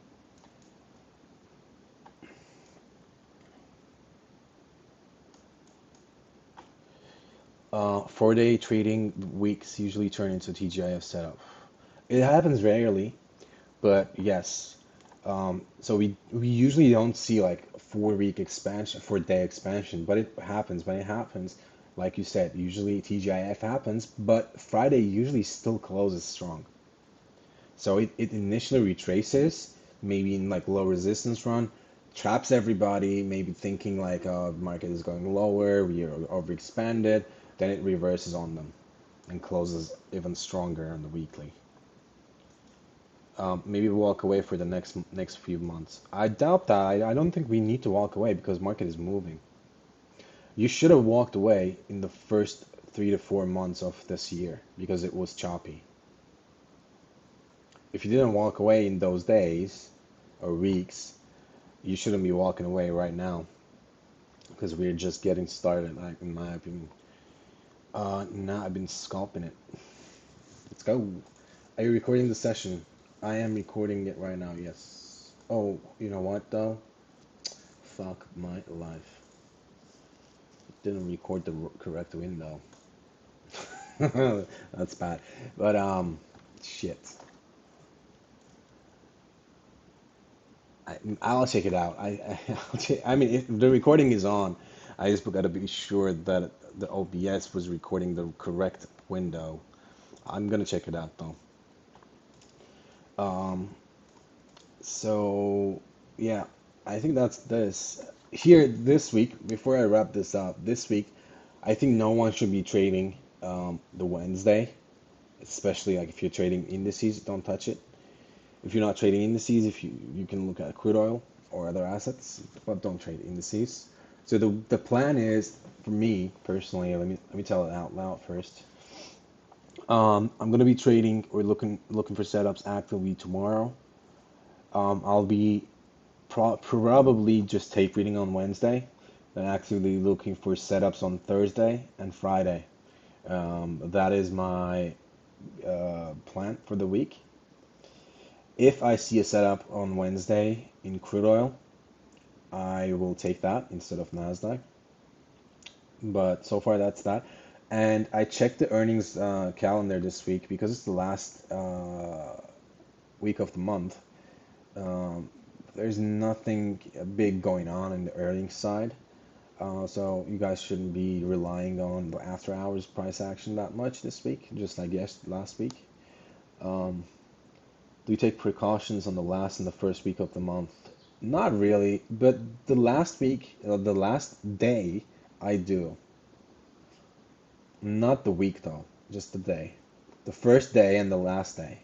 A: 4-day trading weeks usually turn into TGIF setup. It happens rarely, but yes. So we usually don't see like 4-week expansion, 4-day expansion, but it happens. When it happens, like you said, usually TGIF happens, but Friday usually still closes strong. So it initially retraces, maybe in like low resistance run, traps everybody, maybe thinking like, the market is going lower, we are overexpanded, then it reverses on them and closes even stronger on the weekly. Maybe walk away for the next few months. I doubt that. I don't think we need to walk away because market is moving. You should have walked away in the first 3 to 4 months of this year because it was choppy. If you didn't walk away in those days or weeks, you shouldn't be walking away right now because we're just getting started, like in my opinion. Nah, I've been scalping it. Let's go. Are you recording the session? I am recording it right now, yes. Oh, you know what though? Fuck my life. Didn't record the correct window. That's bad. But shit. I'll check it out. I mean, if the recording is on, I just gotta be sure that the OBS was recording the correct window. I'm gonna check it out though. Um, so yeah, I think that's this. Here this week, before I wrap this up, this week, I think no one should be trading the Wednesday, especially like if you're trading indices, don't touch it. If you're not trading indices, if you can look at crude oil or other assets, but don't trade indices. So the plan is for me personally. Let me tell it out loud first. I'm gonna be trading or looking for setups actively tomorrow. I'll be probably just tape reading on Wednesday, then actively looking for setups on Thursday and Friday. That is my plan for the week. If I see a setup on Wednesday in crude oil, I will take that instead of Nasdaq. But so far, that's that. And I checked the earnings calendar this week because it's the last week of the month. Um, there's nothing big going on in the earnings side. So you guys shouldn't be relying on the after hours price action that much this week, just like last week. Um, do you take precautions on the last and the first week of the month? Not really, but the last week, the last day, I do. Not the week though, just the day. The first day and the last day,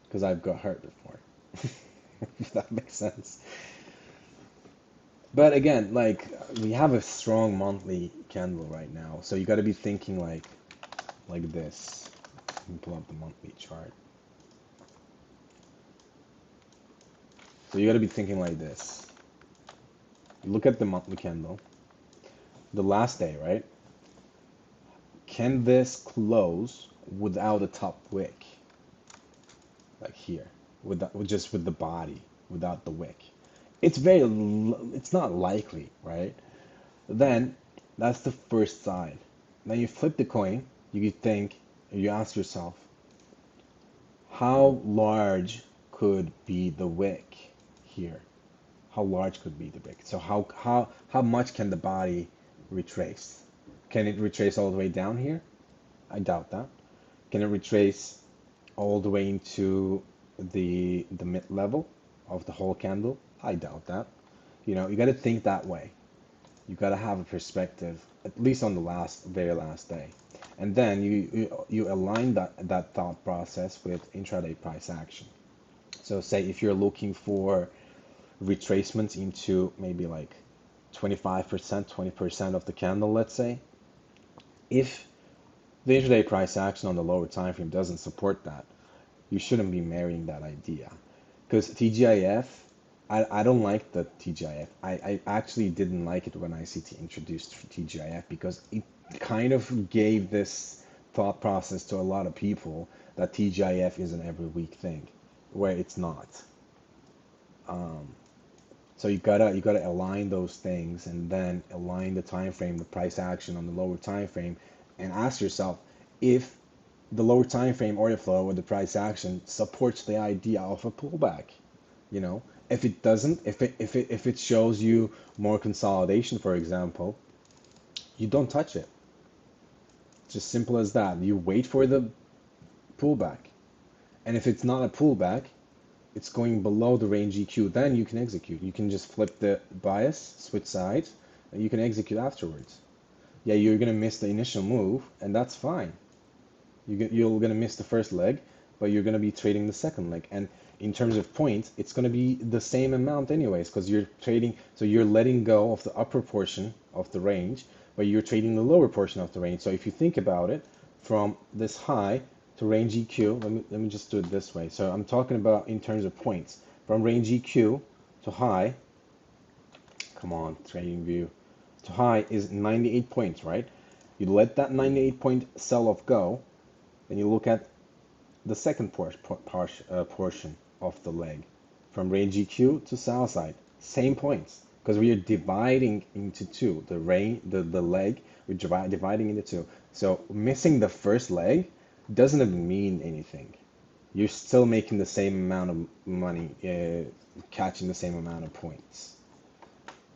A: because I've got hurt before. If that makes sense. But again, like we have a strong monthly candle right now, so you got to be thinking like this. Let me pull up the monthly chart. So you got to be thinking like this. Look at the monthly candle. The last day, right? Can this close without a top wick? Like here, just with the body, without the wick. It's not likely, right? Then that's the first side. Then you flip the coin, you think, you ask yourself, how large could be the wick here? How large could be the wick? So how much can the body retrace? Can it retrace all the way down here? I doubt that. Can it retrace all the way into the mid level of the whole candle? I doubt that. You got to think that way. You got to have a perspective, at least on the very last day, and then you align that thought process with intraday price action. So say if you're looking for retracements into maybe like 25%, 20% of the candle, let's say, if the intraday price action on the lower time frame doesn't support that, you shouldn't be marrying that idea because TGIF I don't like the TGIF. I actually didn't like it when ICT introduced TGIF because it kind of gave this thought process to a lot of people that TGIF is an every week thing, where it's not. So you gotta align those things and then align the time frame, the price action on the lower time frame, and ask yourself if the lower time frame order flow or the price action supports the idea of a pullback. You know, if it doesn't, if it shows you more consolidation, for example, you don't touch it. It's just simple as that. You wait for the pullback. And if it's not a pullback, it's going below the range EQ, then you can execute. You can just flip the bias, switch sides, and you can execute afterwards. Yeah, you're gonna miss the initial move, and that's fine. You're gonna miss the first leg, but you're gonna be trading the second leg. And in terms of points, it's gonna be the same amount anyways, because you're trading, so you're letting go of the upper portion of the range, but you're trading the lower portion of the range. So if you think about it, from this high to range EQ, let me just do it this way. So I'm talking about in terms of points. From range EQ to high, come on, trading view, to high is 98 points, right? You let that 98 point sell off go, then you look at the second portion of the leg from range EQ to south side, same points because we are dividing into two. The leg, we're dividing into two. So missing the first leg doesn't even mean anything. You're still making the same amount of money, catching the same amount of points.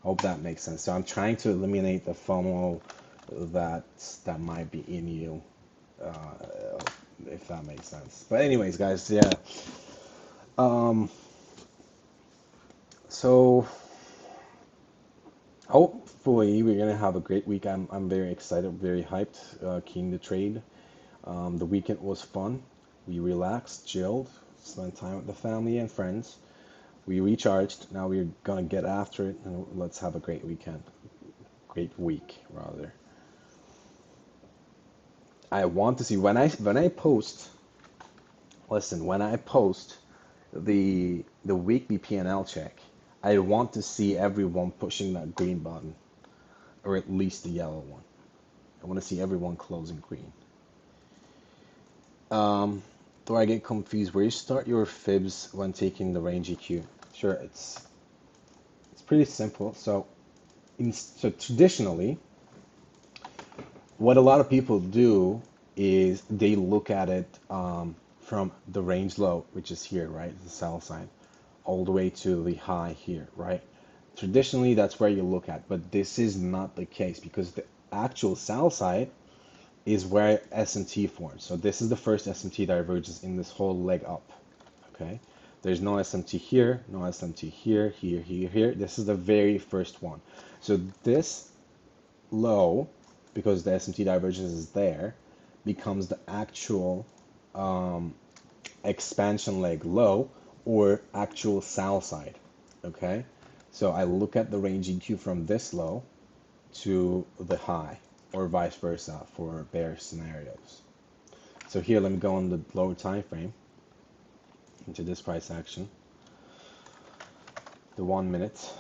A: Hope that makes sense. So I'm trying to eliminate the FOMO that that might be in you, if that makes sense. But anyways, guys, yeah. Um, so hopefully we're gonna have a great week. I'm very excited, very hyped, keen to trade. The weekend was fun. We relaxed, chilled, spent time with the family and friends. We recharged. Now we're gonna get after it and let's have a great weekend. Great week, rather. I want to see when I post. Listen, when I post the weekly P&L check, I want to see everyone pushing that green button, or at least the yellow one. I want to see everyone closing green. Do I get confused? Where you start your fibs when taking the range EQ? Sure, it's pretty simple. So traditionally, what a lot of people do is they look at it from the range low, which is here, right? The sell side, all the way to the high here, right? Traditionally, that's where you look at, but this is not the case because the actual sell side is where SMT forms. So this is the first SMT divergence in this whole leg up, okay? There's no SMT here, no SMT here, here, here, here. This is the very first one. So this low, because the SMT divergence is there, becomes the actual expansion leg low or actual sell side. Okay, so I look at the range EQ from this low to the high, or vice versa for bear scenarios. So here, let me go on the lower time frame into this price action, the 1 minute.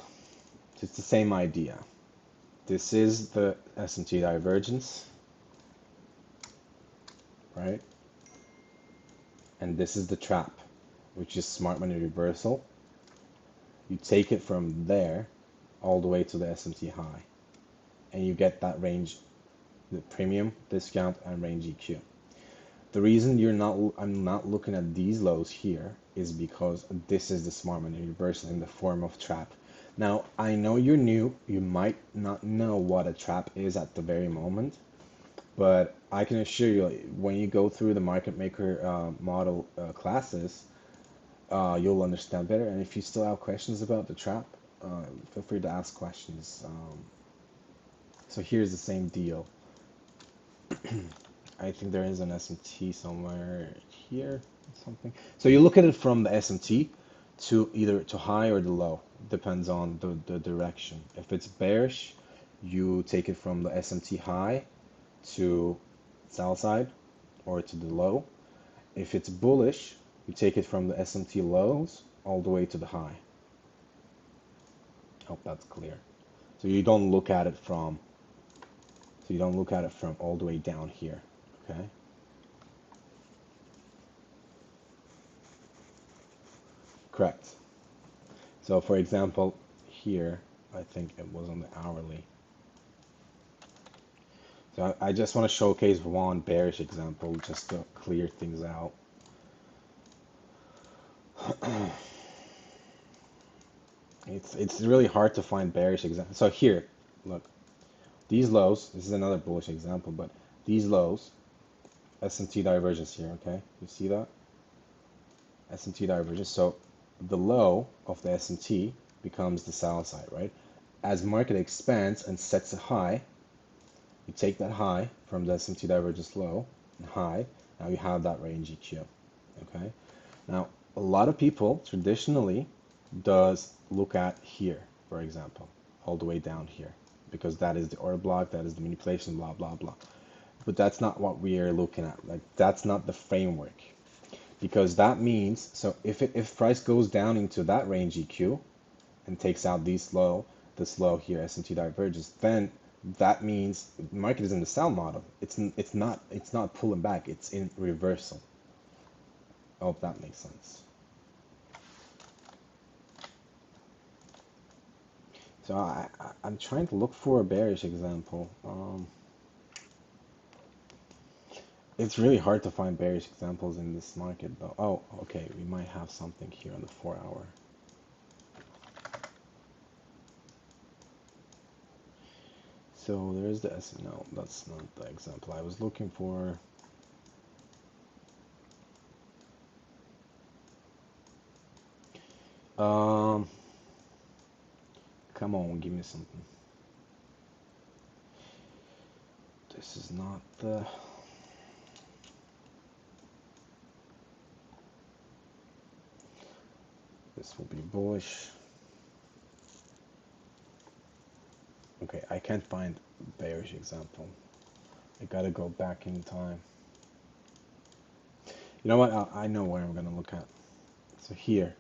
A: It's the same idea. This is the SMT divergence, right? And this is the trap, which is smart money reversal. You take it from there all the way to the SMT high, and you get that range, the premium, discount, and range EQ. The reason I'm not looking at these lows here is because this is the smart money reversal in the form of trap. Now, I know you're new, you might not know what a trap is at the very moment, but I can assure you, when you go through the market maker model classes, you'll understand better. And if you still have questions about the trap, feel free to ask questions. So here's the same deal. I think there is an SMT somewhere here, something. So you look at it from the SMT to either to high or the low, depends on the direction. If it's bearish, you take it from the SMT high to sell side or to the low. If it's bullish, you take it from the SMT lows all the way to the high. Hope that's clear. So you don't look at it from so you don't look at it from all the way down here. Okay. Correct. So for example, here, I think it was on the hourly. So I just want to showcase one bearish example just to clear things out. It's really hard to find bearish examples. So here, look, these lows, this is another bullish example, but these lows, S&T divergence here, okay? You see that? S&T divergence. So the low of the S&T becomes the sell side, right? As market expands and sets a high, you take that high from the S&T divergence low and high. Now you have that range EQ. Okay. Now a lot of people traditionally does look at here, for example, all the way down here, because that is the order block, that is the manipulation, blah blah blah. But that's not what we are looking at. Like that's not the framework, because that means so if price goes down into that range EQ and takes out this low here, S&T divergence, then that means the market is in the sell model. It's not pulling back. It's in reversal. I hope that makes sense. So I'm trying to look for a bearish example. It's really hard to find bearish examples in this market though. Oh, okay, we might have something here on the 4-hour. So there's the S. No, that's not the example I was looking for. Um, Come on, give me something. This is not the. This will be bullish. Okay, I can't find bearish example. I gotta go back in time. You know what? I know where I'm gonna look at. So here,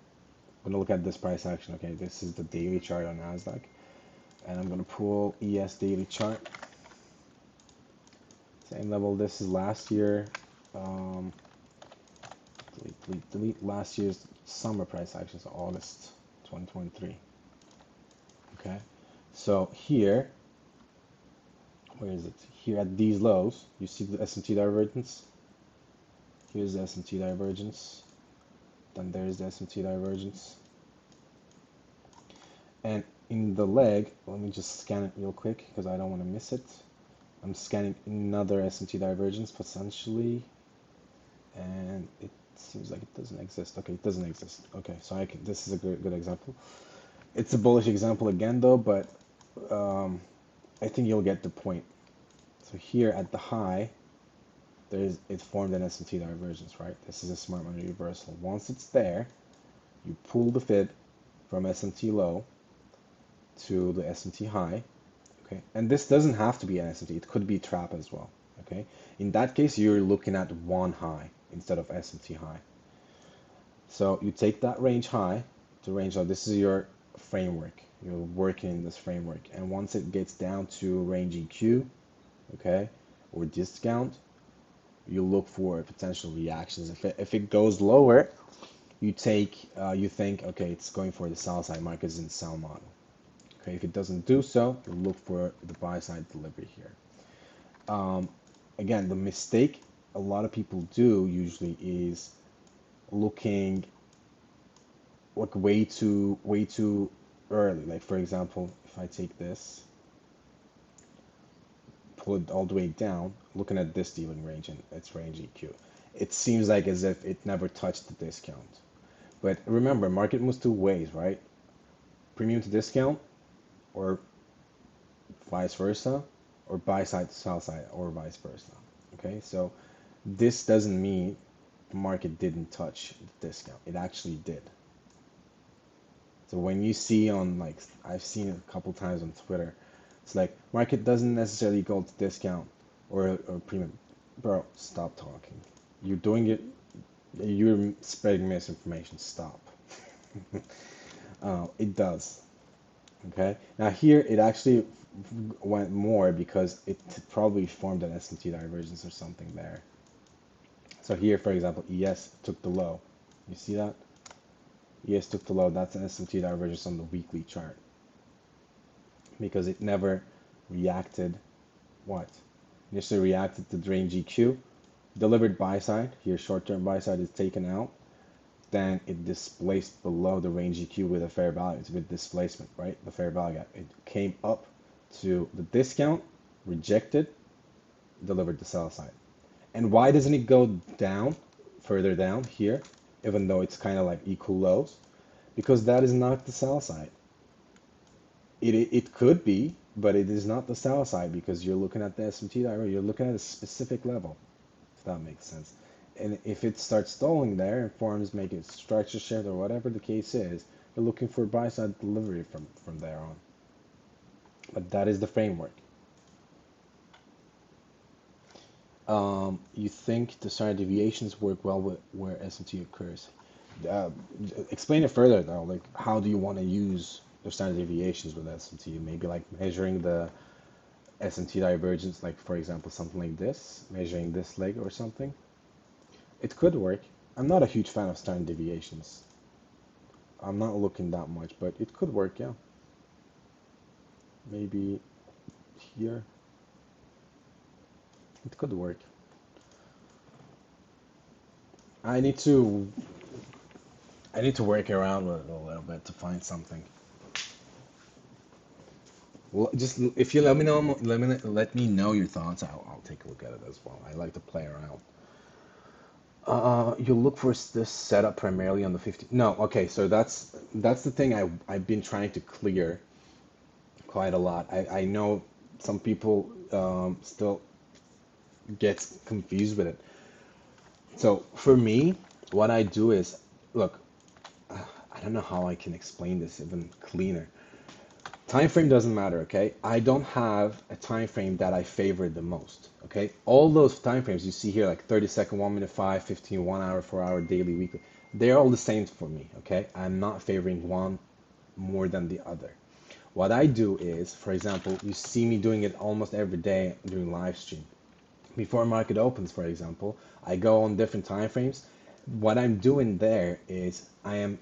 A: I'm gonna look at this price action. Okay, this is the daily chart on Nasdaq, and I'm gonna pull ES daily chart. Same level. This is last year. Um, delete last year's summer price action, so August 2023. Okay, so here, where is it? Here at these lows, you see the S&T divergence. Here's the S&T divergence. Then there's the S&T divergence. And in the leg, let me just scan it real quick because I don't want to miss it. I'm scanning another S&T divergence potentially, and it seems like it doesn't exist. Okay, it doesn't exist. Okay, so this is a good example. It's a bullish example again though, but I think you'll get the point. So here at the high, it formed an S&T divergence, right? This is a smart money reversal. Once it's there, you pull the fib from S&T low to the S&T high, okay? And this doesn't have to be an S&T, it could be trap as well, okay? In that case, you're looking at one high instead of S&T high. So you take that range high to range low. This is your framework. You're working in this framework. And once it gets down to range EQ, okay, or discount, you look for potential reactions. If it goes lower, you think, okay, it's going for the sell side. Market is in sell model. Okay, if it doesn't do so, you look for the buy side delivery here. Again, the mistake a lot of people do usually is looking like way too early. Like for example, if I take this, pull it all the way down, looking at this dealing range and its range EQ, it seems like as if it never touched the discount. But remember, market moves two ways, right? Premium to discount, or vice versa, or buy side to sell side, or vice versa. Okay, so this doesn't mean the market didn't touch the discount. It actually did. So when you see on, like, I've seen it a couple times on Twitter, it's like market doesn't necessarily go to discount or premium. Bro, stop talking. You're doing it. You're spreading misinformation. Stop. It does. Okay, now here it actually went more because it probably formed an SMT divergence or something there. So here, for example, ES took the low. You see that? ES took the low. That's an SMT divergence on the weekly chart because it never reacted. What? Initially reacted to drain GQ, delivered buy side. Here, short-term buy side is taken out. Then it displaced below the range EQ with a fair value. It's with displacement, right? The fair value gap. It came up to the discount, rejected, delivered the sell side. And why doesn't it go down, further down here, even though it's kind of like equal lows? Because that is not the sell side. It could be, but it is not the sell side because you're looking at the S&P divergence. You're looking at a specific level, if that makes sense. And if it starts stalling there and forms make it structure shift or whatever the case is, you're looking for buy side delivery from there on. But that is the framework. You think the standard deviations work well with where S&T occurs? Uh, Explain it further though. Like, how do you want to use the standard deviations with S&T? Maybe like measuring the S&T divergence, like for example, something like this, measuring this leg or something. It could work. I'm not a huge fan of standard deviations. I'm not looking that much, but it could work, yeah. Maybe here. It could work. I need to I need to work around with it a little bit to find something. Well, just if you let me know, let me know your thoughts. I'll take a look at it as well. I like to play around. You look for this setup primarily on the 50. No, okay, so that's the thing I've been trying to clear quite a lot. I know some people still gets confused with it. So for me, what I do is, look, I don't know how I can explain this even cleaner. Time frame doesn't matter, okay? I don't have a time frame that I favor the most, okay? All those time frames you see here, like 30 second, 1 minute, 5, 15, 1 hour, 4 hour, daily, weekly, they're all the same for me, okay? I'm not favoring one more than the other. What I do is, for example, you see me doing it almost every day during live stream. Before market opens, for example, I go on different time frames. What I'm doing there is I am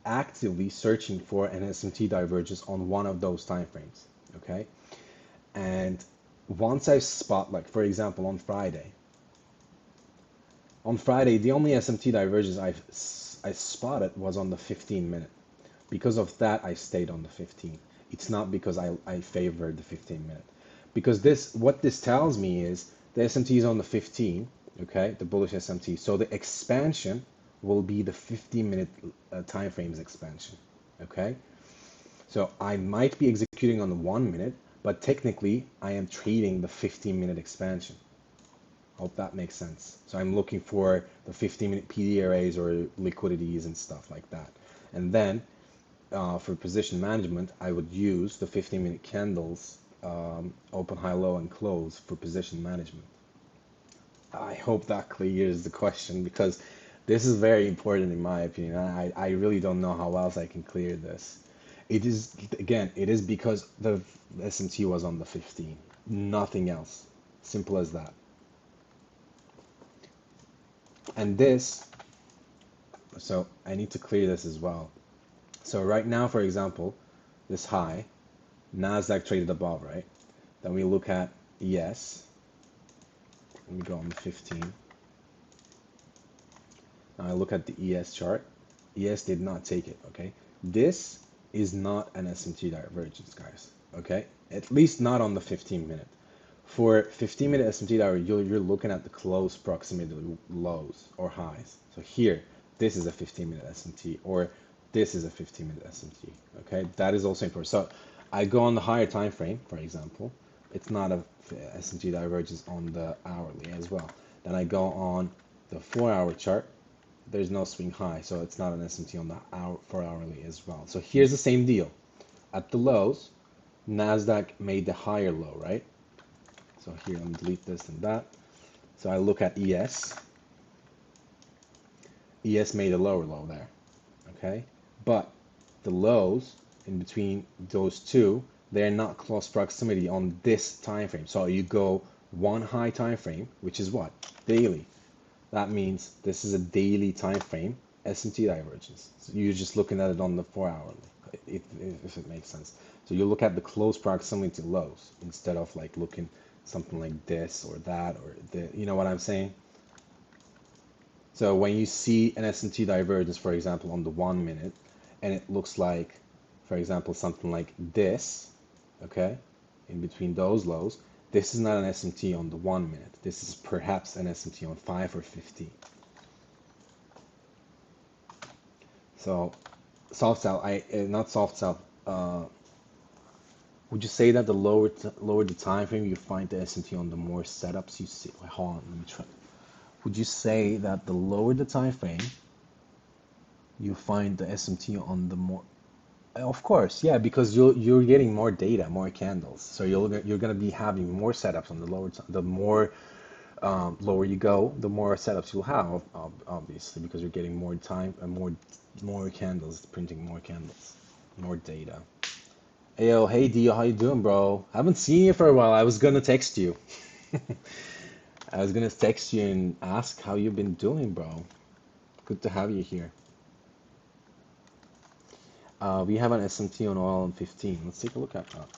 A: actively searching for an SMT divergence on one of those time frames. Okay, and once I spot, like for example, on Friday, the only SMT divergence I spotted was on the 15 minute. Because of that, I stayed on the 15. It's not because I favored the 15 minute. Because what this tells me is the SMT is on the 15, okay, the bullish SMT. So the expansion will be the 15-minute time frames expansion, okay? So I might be executing on the 1 minute, but technically I am trading the 15-minute expansion. Hope that makes sense. So I'm looking for the 15-minute PD arrays or liquidities and stuff like that. And then for position management, I would use the 15-minute candles, open, high, low, and close for position management. I hope that clears the question because this is very important in my opinion. I really don't know how else I can clear this. It is, again, it is because the S&T was on the 15, nothing else. Simple as that. And this, so I need to clear this as well. So right now, for example, this high, Nasdaq traded above, right? Then we look at ES. Let me go on the 15. Now I look at the ES chart. ES did not take it, okay? This is not an SMT divergence, guys, okay? At least not on the 15 minute. For 15-minute SMT divergence, you're looking at the close proximity lows or highs. So here, this is a 15-minute SMT, or this is a 15-minute SMT, okay? That is also important. So I go on the higher time frame, for example. It's not a SMT divergence on the hourly as well. Then I go on the 4-hour chart. There's no swing high, so it's not an SMT on the hour for hourly as well. So here's the same deal. At the lows, Nasdaq made the higher low, right? So here, I'm delete this and that. So I look at ES. ES made a lower low there, okay? But the lows in between those two, they're not close proximity on this time frame. So you go one high time frame, which is what? Daily. That means this is a daily time frame S&T divergence. So you're just looking at it on the 4 hourly, if it makes sense. So you look at the close proximity lows instead of like looking something like this or that or the, you know what I'm saying? So when you see an S&T divergence, for example, on the 1 minute, and it looks like, for example, something like this, okay, in between those lows, this is not an SMT on the 1 minute. This is perhaps an SMT on 5 or 15. So soft sell, not soft sell. Would you say that the lower the time frame, you find the SMT on the more setups you see? Wait, hold on, let me try. Would you say that the lower the time frame, you find the SMT on the more? Of course, yeah, because you're getting more data, more candles. So you're gonna be having more setups on the lower, the more lower you go, the more setups you'll have, obviously, because you're getting more time and more candles, printing more candles, more data. Hey, yo, hey Dio, how you doing, bro? I haven't seen you for a while. I was gonna text you. I was gonna text you and ask how you've been doing, bro. Good to have you here. We have an SMT on oil on 15. Let's take a look at that.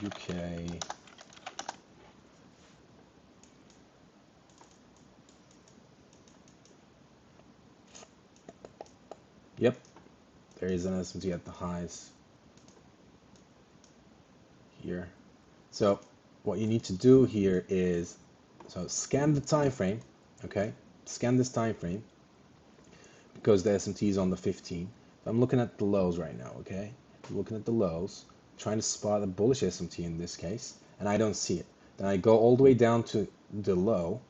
A: UK. Yep, there is an SMT at the highs here. So what you need to do here is, so scan the time frame, okay? Scan this time frame because the SMT is on the 15. I'm looking at the lows right now, okay? I'm looking at the lows, trying to spot a bullish SMT in this case, and I don't see it. Then I go all the way down to the low,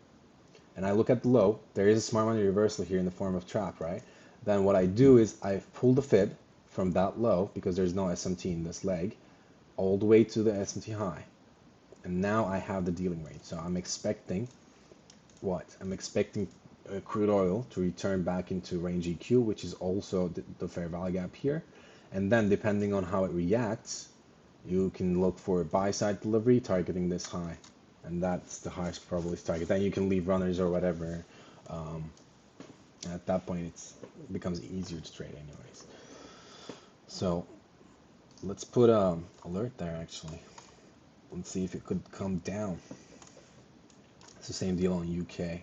A: and I look at the low. There is a smart money reversal here in the form of trap, right? Then what I do is I pull the fib from that low because there's no SMT in this leg, all the way to the SMT high. And now I have the dealing range. So I'm expecting what? I'm expecting crude oil to return back into range EQ, which is also the fair value gap here. And then depending on how it reacts, you can look for a buy side delivery targeting this high. And that's the highest probability target. Then you can leave runners or whatever. Um, at that point, it becomes easier to trade anyways. So let's put alert there actually. Let's see if it could come down. It's the same deal on UK.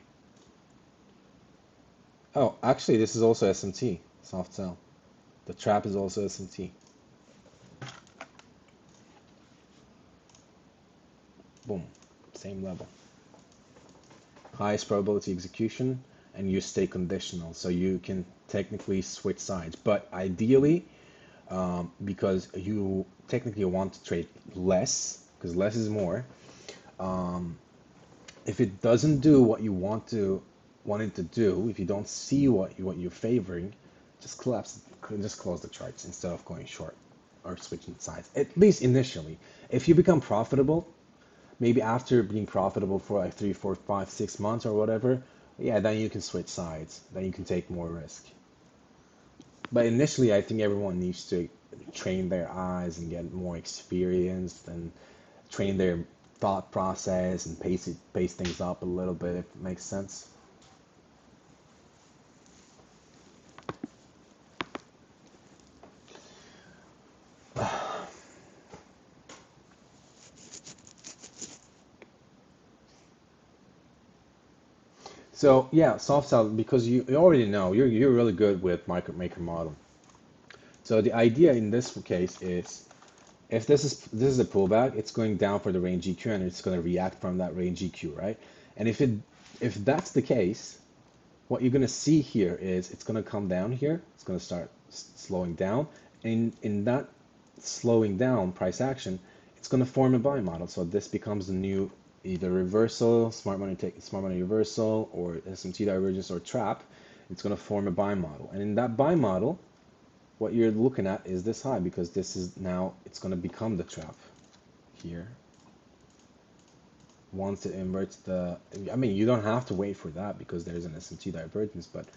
A: Oh, actually, this is also SMT, soft sell. The trap is also SMT. Boom, same level. Highest probability execution, and you stay conditional, so you can technically switch sides. But ideally, because you technically want to trade less, because less is more. If it doesn't do what you want it to do, if you don't see what you're favoring, just just close the charts instead of going short or switching sides. At least initially, if you become profitable, maybe after being profitable for like 3, 4, 5, 6 months or whatever, yeah, then you can switch sides. Then you can take more risk. But initially, I think everyone needs to train their eyes and get more experienced and train their thought process and pace things up a little bit if it makes sense. So yeah, soft sell because you already know you're really good with market maker model. So the idea in this case is if this is a pullback, it's going down for the range EQ and it's going to react from that range EQ, right? And if that's the case, what you're going to see here is it's going to come down here. It's going to start slowing down. In that slowing down price action, it's going to form a buy model. So this becomes the new either reversal, smart money reversal, or SMT divergence or trap. It's going to form a buy model. And in that buy model, what you're looking at is this high because this is now it's going to become the trap here once it inverts the, I mean, you don't have to wait for that because there's an SMT divergence, but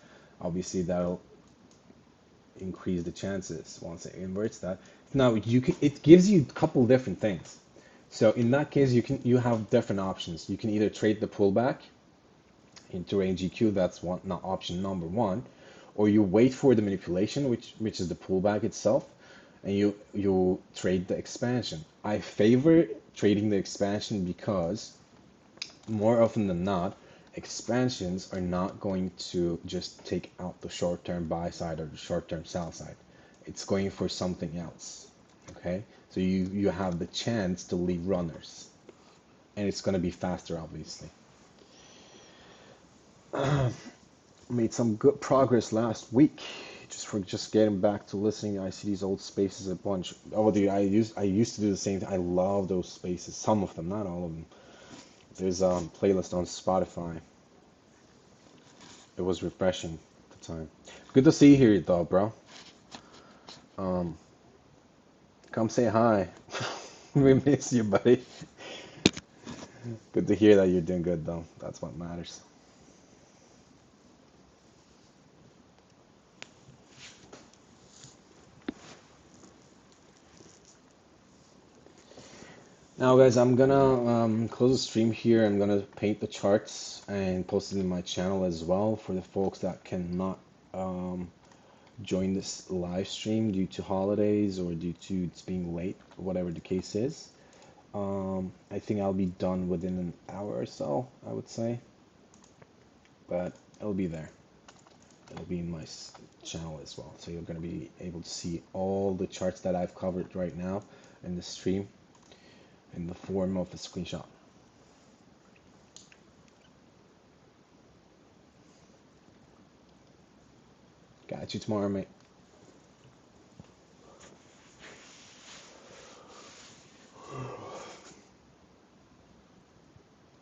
A: Obviously, that'll increase the chances once it inverts that. Now you can, it gives you a couple different things. So in that case, you have different options. You can either trade the pullback into range EQ, that's one, not option number one, or you wait for the manipulation, which is the pullback itself, and you trade the expansion. I favor trading the expansion because more often than not, expansions are not going to just take out the short-term buy side or the short-term sell side. It's going for something else. Okay, so you have the chance to leave runners, and it's going to be faster, obviously. Made some good progress last week. Just getting back to listening. I see these old spaces a bunch. Oh, dude, I used to do the same thing. I love those spaces. Some of them, not all of them. There's a playlist on Spotify. It was refreshing at the time. Good to see you here, though, bro. Um, Come say hi. We miss you, buddy. Good to hear that you're doing good, though. That's what matters. Now, guys, I'm gonna close the stream here. I'm gonna paint the charts and post it in my channel as well for the folks that cannot um, join this live stream due to holidays or due to it's being late, whatever the case is. I think I'll be done within an hour or so, I would say, but it'll be there. It'll be in my channel as well. So you're going to be able to see all the charts that I've covered right now in the stream in the form of a screenshot. Got you tomorrow, mate.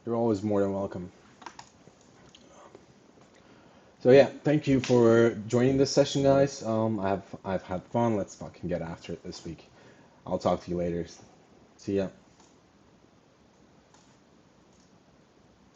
A: You're always more than welcome. So yeah, thank you for joining this session, guys. I've had fun. Let's fucking get after it this week. I'll talk to you later. See ya.